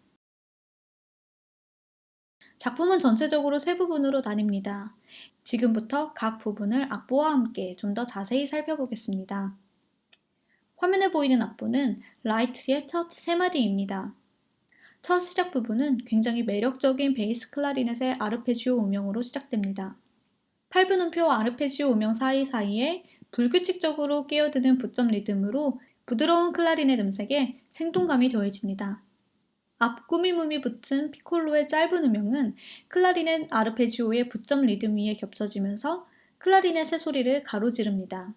작품은 전체적으로 세 부분으로 나뉩니다. 지금부터 각 부분을 악보와 함께 좀 더 자세히 살펴보겠습니다. 화면에 보이는 악보는 라이트의 첫 세 마디입니다. 첫 시작 부분은 굉장히 매력적인 베이스 클라리넷의 아르페지오 음영으로 시작됩니다. 8분음표 아르페지오 음영 사이사이에 불규칙적으로 끼어드는 부점 리듬으로 부드러운 클라리넷 음색에 생동감이 더해집니다. 앞 꾸미무미 붙은 피콜로의 짧은 음영은 클라리넷 아르페지오의 부점 리듬 위에 겹쳐지면서 클라리넷의 소리를 가로지릅니다.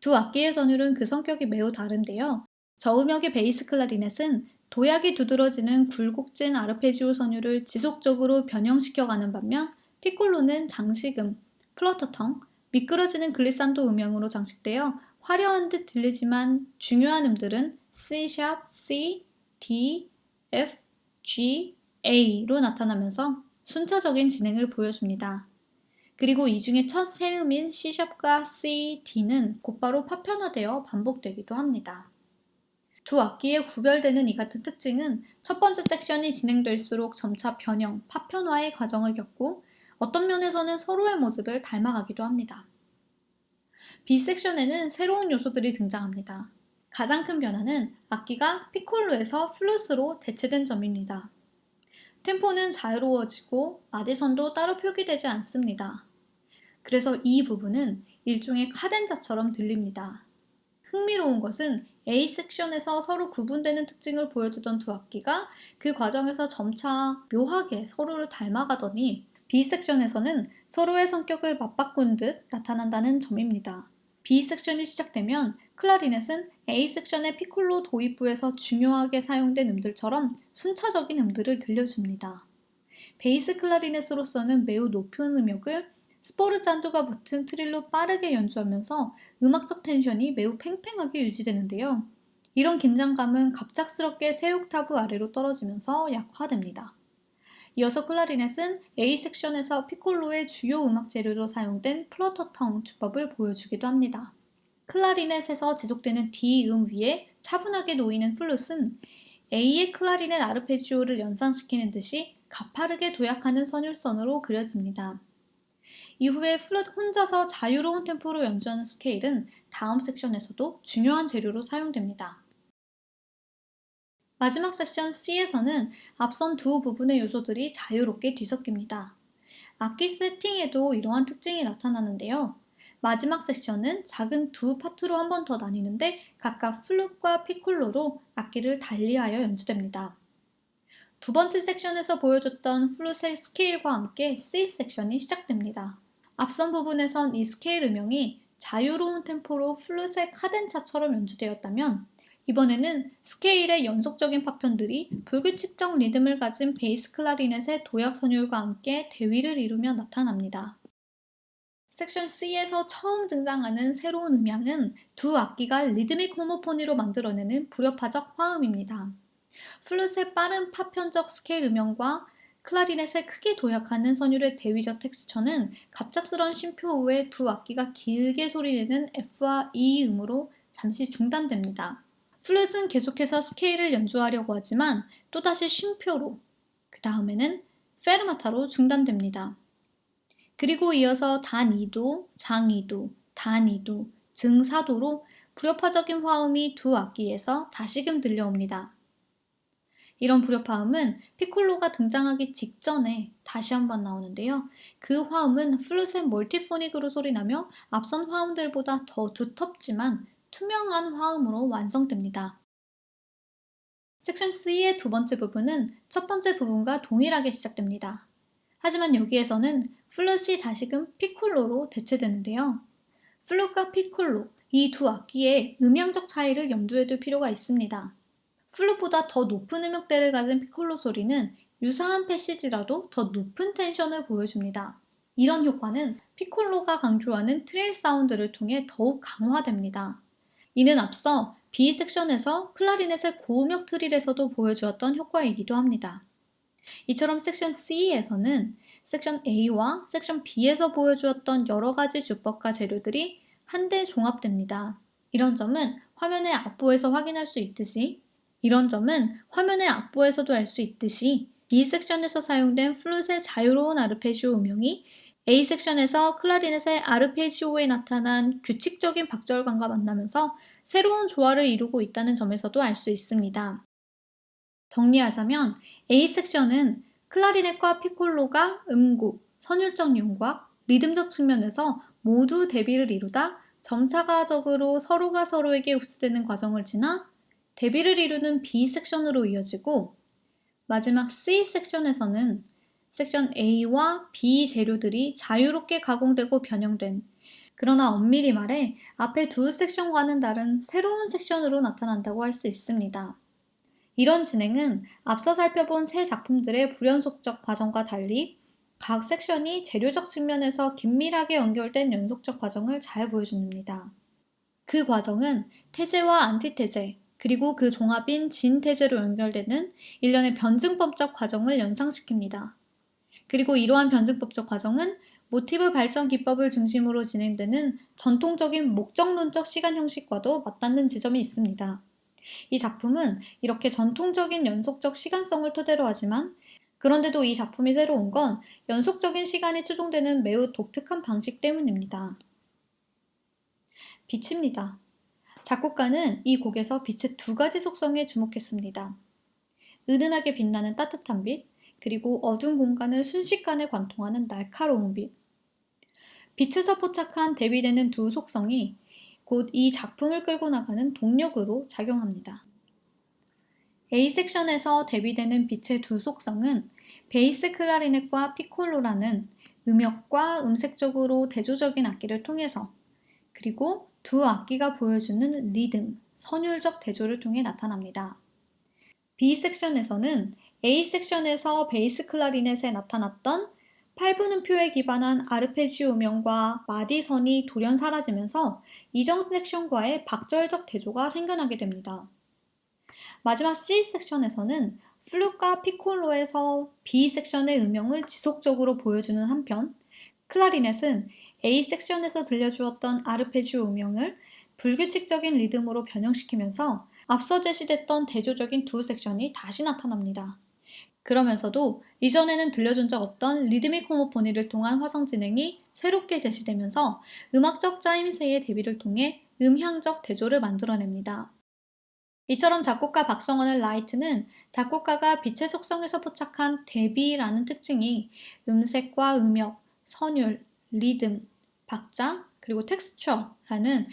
두 악기의 선율은 그 성격이 매우 다른데요. 저음역의 베이스 클라리넷은 도약이 두드러지는 굴곡진 아르페지오 선율을 지속적으로 변형시켜가는 반면 피콜로는 장식음, 플러터텅, 미끄러지는 글리산도 음영으로 장식되어 화려한 듯 들리지만 중요한 음들은 C#, C, D, F, G, A로 나타나면서 순차적인 진행을 보여줍니다. 그리고 이 중에 첫 세 음인 C샵과 C, D는 곧바로 파편화되어 반복되기도 합니다. 두 악기의 구별되는 이 같은 특징은 첫 번째 섹션이 진행될수록 점차 변형, 파편화의 과정을 겪고 어떤 면에서는 서로의 모습을 닮아가기도 합니다. B 섹션에는 새로운 요소들이 등장합니다. 가장 큰 변화는 악기가 피콜로에서 플룻으로 대체된 점입니다. 템포는 자유로워지고 마디선도 따로 표기되지 않습니다. 그래서 이 부분은 일종의 카덴자처럼 들립니다. 흥미로운 것은 A 섹션에서 서로 구분되는 특징을 보여주던 두 악기가 그 과정에서 점차 묘하게 서로를 닮아가더니 B 섹션에서는 서로의 성격을 맞바꾼 듯 나타난다는 점입니다. B 섹션이 시작되면 클라리넷은 A 섹션의 피콜로 도입부에서 중요하게 사용된 음들처럼 순차적인 음들을 들려줍니다. 베이스 클라리넷으로서는 매우 높은 음역을 스포르잔도가 붙은 트릴로 빠르게 연주하면서 음악적 텐션이 매우 팽팽하게 유지되는데요. 이런 긴장감은 갑작스럽게 세 옥타브 아래로 떨어지면서 약화됩니다. 이어서 클라리넷은 A 섹션에서 피콜로의 주요 음악 재료로 사용된 플러터텅 주법을 보여주기도 합니다. 클라리넷에서 지속되는 D음 위에 차분하게 놓이는 플룻은 A의 클라리넷 아르페지오를 연상시키는 듯이 가파르게 도약하는 선율선으로 그려집니다. 이후에 플룻 혼자서 자유로운 템포로 연주하는 스케일은 다음 섹션에서도 중요한 재료로 사용됩니다. 마지막 섹션 C에서는 앞선 두 부분의 요소들이 자유롭게 뒤섞입니다. 악기 세팅에도 이러한 특징이 나타나는데요. 마지막 섹션은 작은 두 파트로 한 번 더 나뉘는데 각각 플룻과 피콜로로 악기를 달리하여 연주됩니다. 두 번째 섹션에서 보여줬던 플룻의 스케일과 함께 C 섹션이 시작됩니다. 앞선 부분에선 이 스케일 음영이 자유로운 템포로 플룻의 카덴차처럼 연주되었다면 이번에는 스케일의 연속적인 파편들이 불규칙적 리듬을 가진 베이스 클라리넷의 도약 선율과 함께 대위를 이루며 나타납니다. 섹션 C에서 처음 등장하는 새로운 음향은 두 악기가 리드믹 호모포니로 만들어내는 불협화적 화음입니다. 플룻의 빠른 파편적 스케일 음영과 클라리넷의 크게 도약하는 선율의 대위적 텍스처는 갑작스런 쉼표 후에 두 악기가 길게 소리내는 F와 E 음으로 잠시 중단됩니다. 플룻은 계속해서 스케일을 연주하려고 하지만 또다시 쉼표로, 그 다음에는 페르마타로 중단됩니다. 그리고 이어서 단2도, 장2도, 단2도, 증4도로 불협화적인 화음이 두 악기에서 다시금 들려옵니다. 이런 불협화음은 피콜로가 등장하기 직전에 다시 한번 나오는데요. 그 화음은 플룻의 멀티포닉으로 소리나며 앞선 화음들보다 더 두텁지만 투명한 화음으로 완성됩니다. 섹션 C의 두 번째 부분은 첫 번째 부분과 동일하게 시작됩니다. 하지만 여기에서는 플룻이 다시금 피콜로로 대체되는데요. 플룻과 피콜로, 이 두 악기의 음향적 차이를 염두에 둘 필요가 있습니다. 플룻보다 더 높은 음역대를 가진 피콜로 소리는 유사한 패시지라도 더 높은 텐션을 보여줍니다. 이런 효과는 피콜로가 강조하는 트레일 사운드를 통해 더욱 강화됩니다. 이는 앞서 B 섹션에서 클라리넷의 고음역 트릴에서도 보여주었던 효과이기도 합니다. 이처럼 섹션 C에서는 섹션 A와 섹션 B에서 보여주었던 여러 가지 주법과 재료들이 한데 종합됩니다. 이런 점은 화면의 앞부에서 확인할 수 있듯이 알 수 있듯이 B 섹션에서 사용된 플룻의 자유로운 아르페지오 음영이 A 섹션에서 클라리넷의 아르페지오에 나타난 규칙적인 박자감과 만나면서 새로운 조화를 이루고 있다는 점에서도 알 수 있습니다. 정리하자면 A 섹션은 클라리넷과 피콜로가 음고, 선율적 윤곽, 리듬적 측면에서 모두 대비를 이루다 점차적으로 서로가 서로에게 흡수되는 과정을 지나 대비를 이루는 B 섹션으로 이어지고, 마지막 C 섹션에서는 섹션 A와 B 재료들이 자유롭게 가공되고 변형된, 그러나 엄밀히 말해 앞에 두 섹션과는 다른 새로운 섹션으로 나타난다고 할 수 있습니다. 이런 진행은 앞서 살펴본 세 작품들의 불연속적 과정과 달리 각 섹션이 재료적 측면에서 긴밀하게 연결된 연속적 과정을 잘 보여줍니다. 그 과정은 태제와 안티태제, 그리고 그 종합인 진태제로 연결되는 일련의 변증법적 과정을 연상시킵니다. 그리고 이러한 변증법적 과정은 모티브 발전 기법을 중심으로 진행되는 전통적인 목적론적 시간 형식과도 맞닿는 지점이 있습니다. 이 작품은 이렇게 전통적인 연속적 시간성을 토대로 하지만, 그런데도 이 작품이 새로운 건 연속적인 시간이 추종되는 매우 독특한 방식 때문입니다. 빛입니다. 작곡가는 이 곡에서 빛의 두 가지 속성에 주목했습니다. 은은하게 빛나는 따뜻한 빛, 그리고 어두운 공간을 순식간에 관통하는 날카로운 빛. 빛에서 포착한 대비되는 두 속성이 곧 이 작품을 끌고 나가는 동력으로 작용합니다. A 섹션에서 대비되는 빛의 두 속성은 베이스 클라리넷과 피콜로라는 음역과 음색적으로 대조적인 악기를 통해서, 그리고 두 악기가 보여주는 리듬, 선율적 대조를 통해 나타납니다. B 섹션에서는 A 섹션에서 베이스 클라리넷에 나타났던 8분음표에 기반한 아르페지오 음영과 마디선이 돌연 사라지면서 이전 섹션과의 박절적 대조가 생겨나게 됩니다. 마지막 C 섹션에서는 플룻과 피콜로에서 B 섹션의 음영을 지속적으로 보여주는 한편, 클라리넷은 A 섹션에서 들려주었던 아르페지오 음영을 불규칙적인 리듬으로 변형시키면서 앞서 제시됐던 대조적인 두 섹션이 다시 나타납니다. 그러면서도 이전에는 들려준 적 없던 리드믹 호모포니를 통한 화성 진행이 새롭게 제시되면서 음악적 짜임새의 대비를 통해 음향적 대조를 만들어냅니다. 이처럼 작곡가 박성원의 라이트는 작곡가가 빛의 속성에서 포착한 대비라는 특징이 음색과 음역, 선율, 리듬, 박자, 그리고 텍스처라는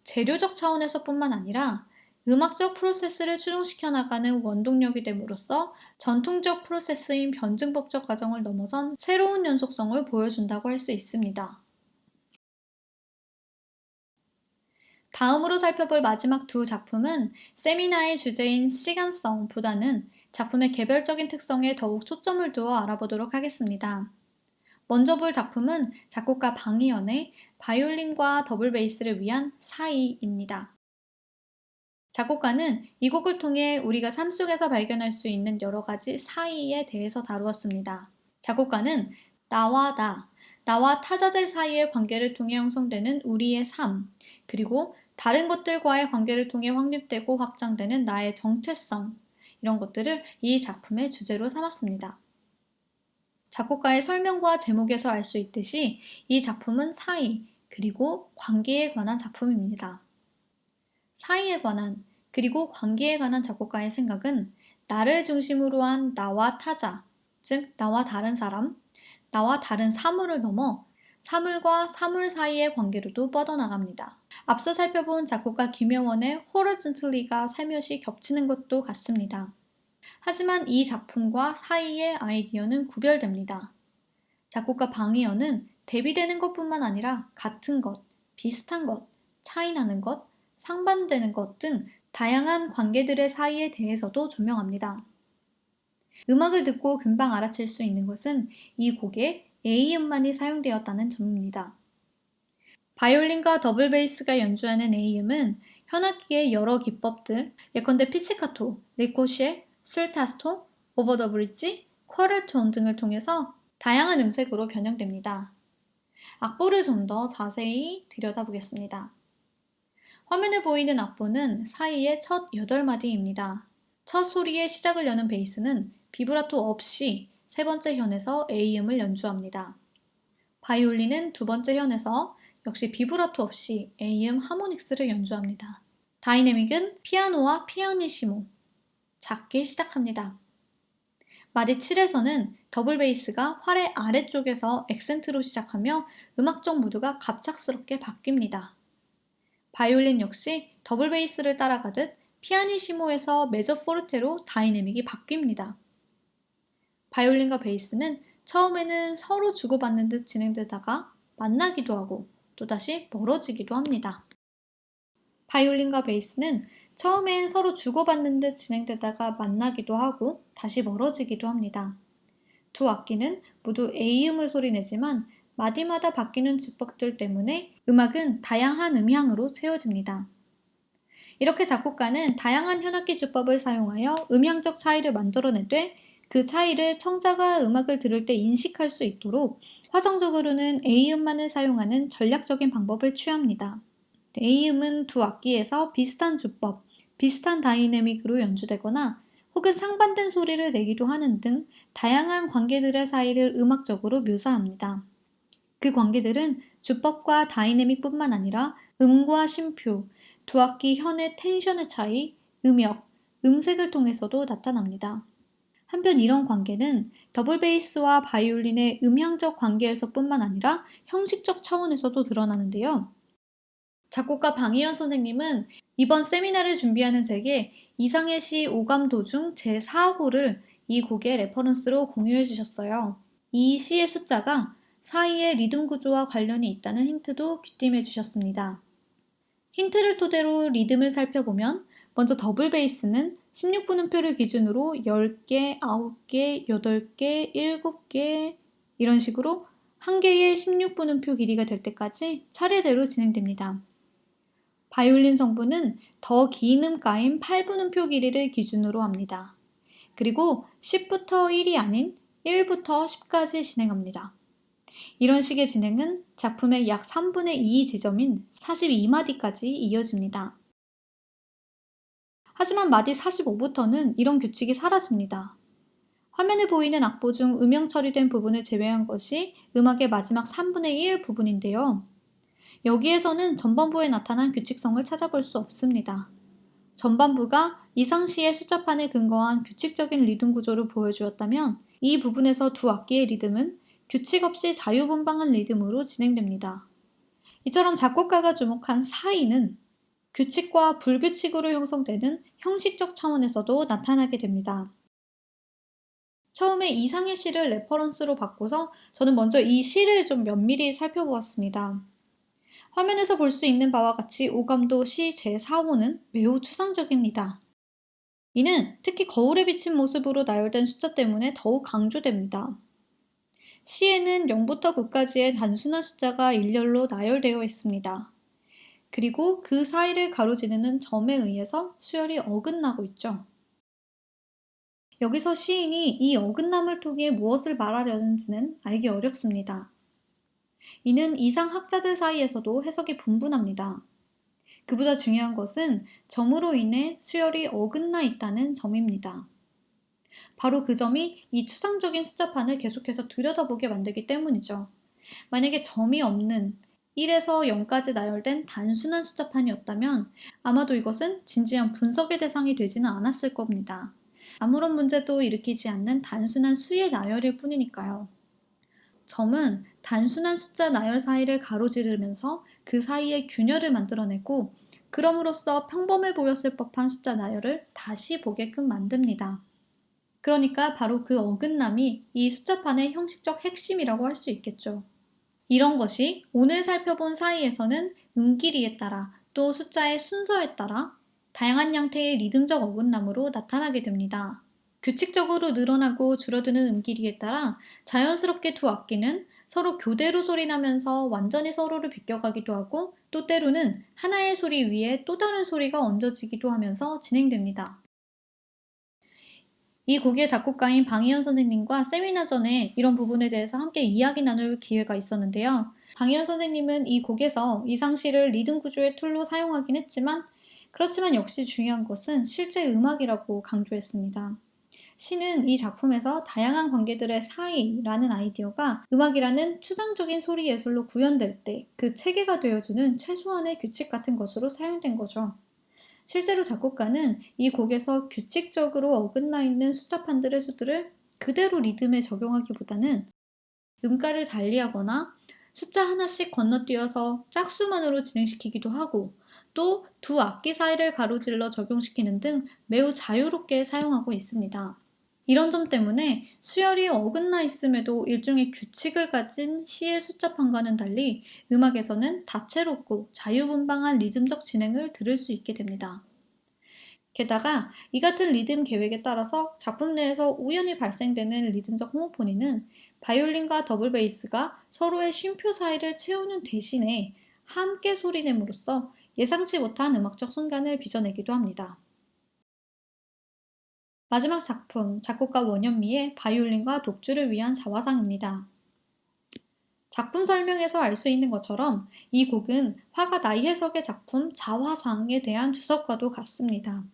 재료적 차원에서 뿐만 아니라 음악적 프로세스를 추종시켜 나가는 원동력이 됨으로써 전통적 프로세스인 변증법적 과정을 넘어선 새로운 연속성을 보여준다고 할 수 있습니다. 다음으로 살펴볼 마지막 두 작품은 세미나의 주제인 시간성보다는 작품의 개별적인 특성에 더욱 초점을 두어 알아보도록 하겠습니다. 먼저 볼 작품은 작곡가 방희연의 바이올린과 더블 베이스를 위한 사이입니다. 작곡가는 이 곡을 통해 우리가 삶 속에서 발견할 수 있는 여러 가지 사이에 대해서 다루었습니다. 작곡가는 나와 타자들 사이의 관계를 통해 형성되는 우리의 삶, 그리고 다른 것들과의 관계를 통해 확립되고 확장되는 나의 정체성, 이런 것들을 이 작품의 주제로 삼았습니다. 작곡가의 설명과 제목에서 알 수 있듯이 이 작품은 사이, 그리고 관계에 관한 작품입니다. 사이에 관한, 그리고 관계에 관한 작곡가의 생각은 나를 중심으로 한 나와 타자, 즉 나와 다른 사람, 나와 다른 사물을 넘어 사물과 사물 사이의 관계로도 뻗어나갑니다. 앞서 살펴본 작곡가 김여원의 horizontally"가 살며시 겹치는 것도 같습니다. 하지만 이 작품과 사이의 아이디어는 구별됩니다. 작곡가 방희연은 대비되는 것뿐만 아니라 같은 것, 비슷한 것, 차이나는 것, 상반되는 것 등 다양한 관계들의 사이에 대해서도 조명합니다. 음악을 듣고 금방 알아챌 수 있는 것은 이 곡에 A음만이 사용되었다는 점입니다. 바이올린과 더블 베이스가 연주하는 A음은 현악기의 여러 기법들, 예컨대 피치카토, 리코시에, 술타스토, 오버 더 브릿지, 쿼르톤 등을 통해서 다양한 음색으로 변형됩니다. 악보를 좀 더 자세히 들여다보겠습니다. 화면에 보이는 악보는 사이의 첫 8마디입니다. 첫 소리의 시작을 여는 베이스는 비브라토 없이 세 번째 현에서 A음을 연주합니다. 바이올린은 두 번째 현에서 역시 비브라토 없이 A음 하모닉스를 연주합니다. 다이내믹은 피아노와 피아니시모, 작게 시작합니다. 마디 7에서는 더블 베이스가 활의 아래쪽에서 액센트로 시작하며 음악적 무드가 갑작스럽게 바뀝니다. 바이올린 역시 더블 베이스를 따라가듯 피아니시모에서 메저 포르테로 다이내믹이 바뀝니다. 바이올린과 베이스는 처음에는 서로 주고받는 듯 진행되다가 만나기도 하고 또다시 멀어지기도 합니다. 바이올린과 베이스는 처음엔 서로 주고받는 듯 진행되다가 만나기도 하고 다시 멀어지기도 합니다. 두 악기는 모두 A음을 소리내지만 마디마다 바뀌는 주법들 때문에 음악은 다양한 음향으로 채워집니다. 이렇게 작곡가는 다양한 현악기 주법을 사용하여 음향적 차이를 만들어내되 그 차이를 청자가 음악을 들을 때 인식할 수 있도록 화성적으로는 A음만을 사용하는 전략적인 방법을 취합니다. A음은 두 악기에서 비슷한 주법, 비슷한 다이내믹으로 연주되거나 혹은 상반된 소리를 내기도 하는 등 다양한 관계들의 사이를 음악적으로 묘사합니다. 그 관계들은 주법과 다이내믹뿐만 아니라 음과 심표, 두 악기 현의 텐션의 차이, 음역, 음색을 통해서도 나타납니다. 한편 이런 관계는 더블 베이스와 바이올린의 음향적 관계에서뿐만 아니라 형식적 차원에서도 드러나는데요. 작곡가 방희연 선생님은 이번 세미나를 준비하는 제게 이상의 시 오감 도중 제4호를 이 곡의 레퍼런스로 공유해 주셨어요. 이 시의 숫자가 사이의 리듬 구조와 관련이 있다는 힌트도 귀띔해 주셨습니다. 힌트를 토대로 리듬을 살펴보면 먼저 더블 베이스는 16분음표를 기준으로 10개, 9개, 8개, 7개 이런 식으로 한 개의 16분음표 길이가 될 때까지 차례대로 진행됩니다. 바이올린 성분은 더 긴 음가인 8분음표 길이를 기준으로 합니다. 그리고 10부터 1이 아닌 1부터 10까지 진행합니다. 이런 식의 진행은 작품의 약 3분의 2 지점인 42마디까지 이어집니다. 하지만 마디 45부터는 이런 규칙이 사라집니다. 화면에 보이는 악보 중 음영 처리된 부분을 제외한 것이 음악의 마지막 3분의 1 부분인데요. 여기에서는 전반부에 나타난 규칙성을 찾아볼 수 없습니다. 전반부가 이상시의 숫자판에 근거한 규칙적인 리듬 구조를 보여주었다면 이 부분에서 두 악기의 리듬은 규칙 없이 자유분방한 리듬으로 진행됩니다. 이처럼 작곡가가 주목한 사이는 규칙과 불규칙으로 형성되는 형식적 차원에서도 나타나게 됩니다. 처음에 이상의 시를 레퍼런스로 바꿔서 저는 먼저 이 시를 좀 면밀히 살펴보았습니다. 화면에서 볼 수 있는 바와 같이 오감도 시 제4호는 매우 추상적입니다. 이는 특히 거울에 비친 모습으로 나열된 숫자 때문에 더욱 강조됩니다. 시에는 0부터 9까지의 단순한 숫자가 일렬로 나열되어 있습니다. 그리고 그 사이를 가로지르는 점에 의해서 수열이 어긋나고 있죠. 여기서 시인이 이 어긋남을 통해 무엇을 말하려는지는 알기 어렵습니다. 이는 이상학자들 사이에서도 해석이 분분합니다. 그보다 중요한 것은 점으로 인해 수열이 어긋나 있다는 점입니다. 바로 그 점이 이 추상적인 숫자판을 계속해서 들여다보게 만들기 때문이죠. 만약에 점이 없는 1에서 0까지 나열된 단순한 숫자판이었다면 아마도 이것은 진지한 분석의 대상이 되지는 않았을 겁니다. 아무런 문제도 일으키지 않는 단순한 수의 나열일 뿐이니까요. 점은 단순한 숫자 나열 사이를 가로지르면서 그 사이에 균열을 만들어내고 그럼으로써 평범해 보였을 법한 숫자 나열을 다시 보게끔 만듭니다. 그러니까 바로 그 어긋남이 이 숫자판의 형식적 핵심이라고 할 수 있겠죠. 이런 것이 오늘 살펴본 사이에서는 음길이에 따라 또 숫자의 순서에 따라 다양한 형태의 리듬적 어긋남으로 나타나게 됩니다. 규칙적으로 늘어나고 줄어드는 음길이에 따라 자연스럽게 두 악기는 서로 교대로 소리나면서 완전히 서로를 비껴가기도 하고 또 때로는 하나의 소리 위에 또 다른 소리가 얹어지기도 하면서 진행됩니다. 이 곡의 작곡가인 방희연 선생님과 세미나 전에 이런 부분에 대해서 함께 이야기 나눌 기회가 있었는데요. 방희연 선생님은 이 곡에서 이 상시를 리듬 구조의 툴로 사용하긴 했지만 그렇지만 역시 중요한 것은 실제 음악이라고 강조했습니다. 시는 이 작품에서 다양한 관계들의 사이라는 아이디어가 음악이라는 추상적인 소리 예술로 구현될 때 그 체계가 되어주는 최소한의 규칙 같은 것으로 사용된 거죠. 실제로 작곡가는 이 곡에서 규칙적으로 어긋나 있는 숫자판들의 수들을 그대로 리듬에 적용하기보다는 음가를 달리하거나 숫자 하나씩 건너뛰어서 짝수만으로 진행시키기도 하고 또 두 악기 사이를 가로질러 적용시키는 등 매우 자유롭게 사용하고 있습니다. 이런 점 때문에 수열이 어긋나 있음에도 일종의 규칙을 가진 시의 숫자판과는 달리 음악에서는 다채롭고 자유분방한 리듬적 진행을 들을 수 있게 됩니다. 게다가 이 같은 리듬 계획에 따라서 작품 내에서 우연히 발생되는 리듬적 호모포니는 바이올린과 더블 베이스가 서로의 쉼표 사이를 채우는 대신에 함께 소리냄으로써 예상치 못한 음악적 순간을 빚어내기도 합니다. 마지막 작품, 작곡가 원현미의 바이올린과 독주를 위한 자화상입니다. 작품 설명에서 알 수 있는 것처럼 이 곡은 화가 나이해석의 작품 자화상에 대한 주석과도 같습니다.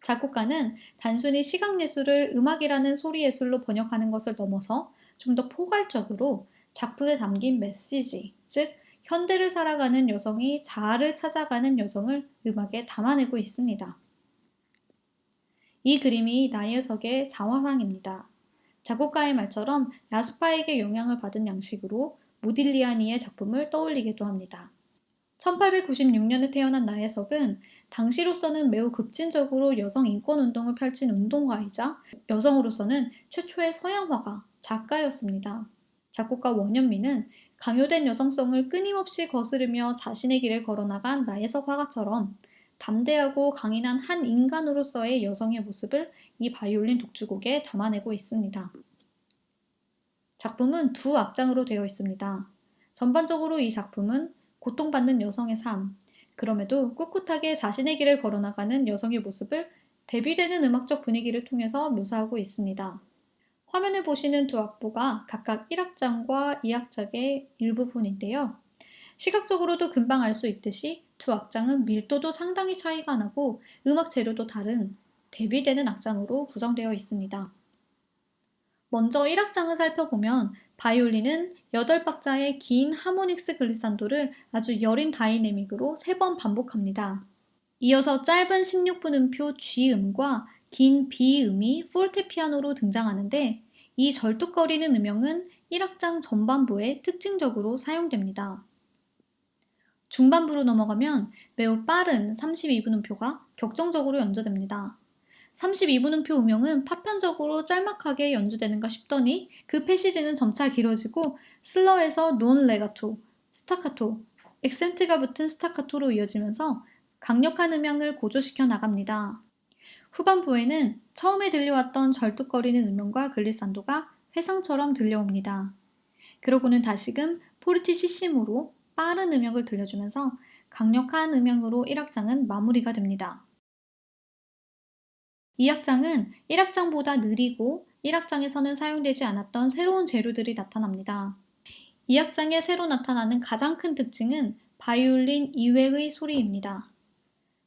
작곡가는 단순히 시각예술을 음악이라는 소리예술로 번역하는 것을 넘어서 좀 더 포괄적으로 작품에 담긴 메시지, 즉 현대를 살아가는 여성이 자아를 찾아가는 여정을 음악에 담아내고 있습니다. 이 그림이 나이해석의 자화상입니다. 작곡가의 말처럼 야수파에게 영향을 받은 양식으로 모딜리아니의 작품을 떠올리기도 합니다. 1896년에 태어난 나혜석은 당시로서는 매우 급진적으로 여성 인권 운동을 펼친 운동가이자 여성으로서는 최초의 서양화가, 작가였습니다. 작곡가 원현미는 강요된 여성성을 끊임없이 거스르며 자신의 길을 걸어나간 나혜석 화가처럼 담대하고 강인한 한 인간으로서의 여성의 모습을 이 바이올린 독주곡에 담아내고 있습니다. 작품은 두 악장으로 되어 있습니다. 전반적으로 이 작품은 고통받는 여성의 삶, 그럼에도 꿋꿋하게 자신의 길을 걸어나가는 여성의 모습을 대비되는 음악적 분위기를 통해서 묘사하고 있습니다. 화면에 보시는 두 악보가 각각 1악장과 2악장의 일부분인데요. 시각적으로도 금방 알 수 있듯이 두 악장은 밀도도 상당히 차이가 나고 음악 재료도 다른 대비되는 악장으로 구성되어 있습니다. 먼저 1악장을 살펴보면 바이올린은 8박자의 긴 하모닉스 글리산도를 아주 여린 다이내믹으로 3번 반복합니다. 이어서 짧은 16분 음표 G음과 긴 B음이 포르테피아노로 등장하는데 이 절뚝거리는 음영은 1악장 전반부에 특징적으로 사용됩니다. 중반부로 넘어가면 매우 빠른 32분 음표가 격정적으로 연주됩니다. 32분 음표 음영은 파편적으로 짤막하게 연주되는가 싶더니 그 패시지는 점차 길어지고 슬러에서 논 레가토, 스타카토, 액센트가 붙은 스타카토로 이어지면서 강력한 음향을 고조시켜 나갑니다. 후반부에는 처음에 들려왔던 절뚝거리는 음영과 글리산도가 회상처럼 들려옵니다. 그러고는 다시금 포르티시시모로 빠른 음역을 들려주면서 강력한 음향으로 1악장은 마무리가 됩니다. 2악장은 1악장보다 느리고 1악장에서는 사용되지 않았던 새로운 재료들이 나타납니다. 2악장에 새로 나타나는 가장 큰 특징은 바이올린 이외의 소리입니다.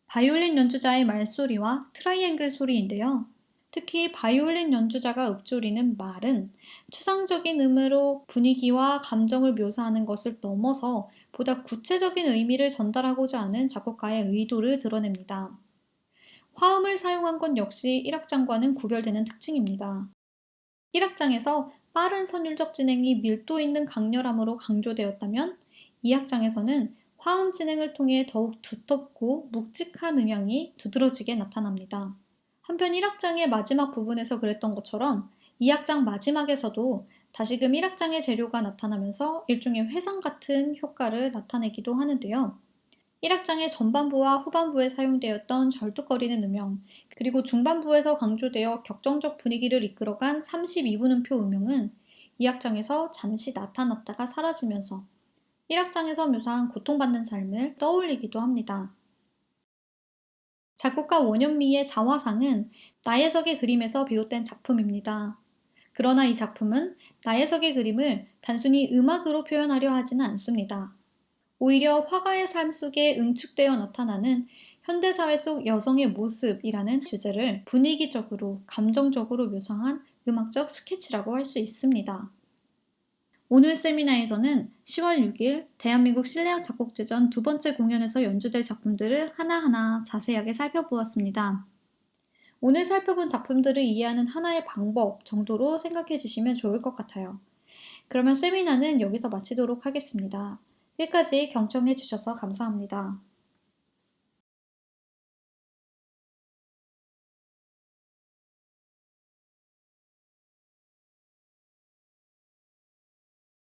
바이올린 연주자의 말소리와 트라이앵글 소리인데요. 특히 바이올린 연주자가 읊조리는 말은 추상적인 음으로 분위기와 감정을 묘사하는 것을 넘어서 보다 구체적인 의미를 전달하고자 하는 작곡가의 의도를 드러냅니다. 화음을 사용한 것 역시 1악장과는 구별되는 특징입니다. 1악장에서 빠른 선율적 진행이 밀도 있는 강렬함으로 강조되었다면 2악장에서는 화음 진행을 통해 더욱 두텁고 묵직한 음향이 두드러지게 나타납니다. 한편 1악장의 마지막 부분에서 그랬던 것처럼 2악장 마지막에서도 다시금 1악장의 재료가 나타나면서 일종의 회상 같은 효과를 나타내기도 하는데요. 1악장의 전반부와 후반부에 사용되었던 절뚝거리는 음영, 그리고 중반부에서 강조되어 격정적 분위기를 이끌어간 32분음표 음영은 2악장에서 잠시 나타났다가 사라지면서 1악장에서 묘사한 고통받는 삶을 떠올리기도 합니다. 작곡가 원현미의 자화상은 나혜석의 그림에서 비롯된 작품입니다. 그러나 이 작품은 나혜석의 그림을 단순히 음악으로 표현하려 하지는 않습니다. 오히려 화가의 삶 속에 응축되어 나타나는 현대사회 속 여성의 모습이라는 주제를 분위기적으로, 감정적으로 묘사한 음악적 스케치라고 할 수 있습니다. 오늘 세미나에서는 10월 6일 대한민국 실내악 작곡제전 두 번째 공연에서 연주될 작품들을 하나하나 자세하게 살펴보았습니다. 오늘 살펴본 작품들을 이해하는 하나의 방법 정도로 생각해 주시면 좋을 것 같아요. 그러면 세미나는 여기서 마치도록 하겠습니다. 끝까지 경청해 주셔서 감사합니다.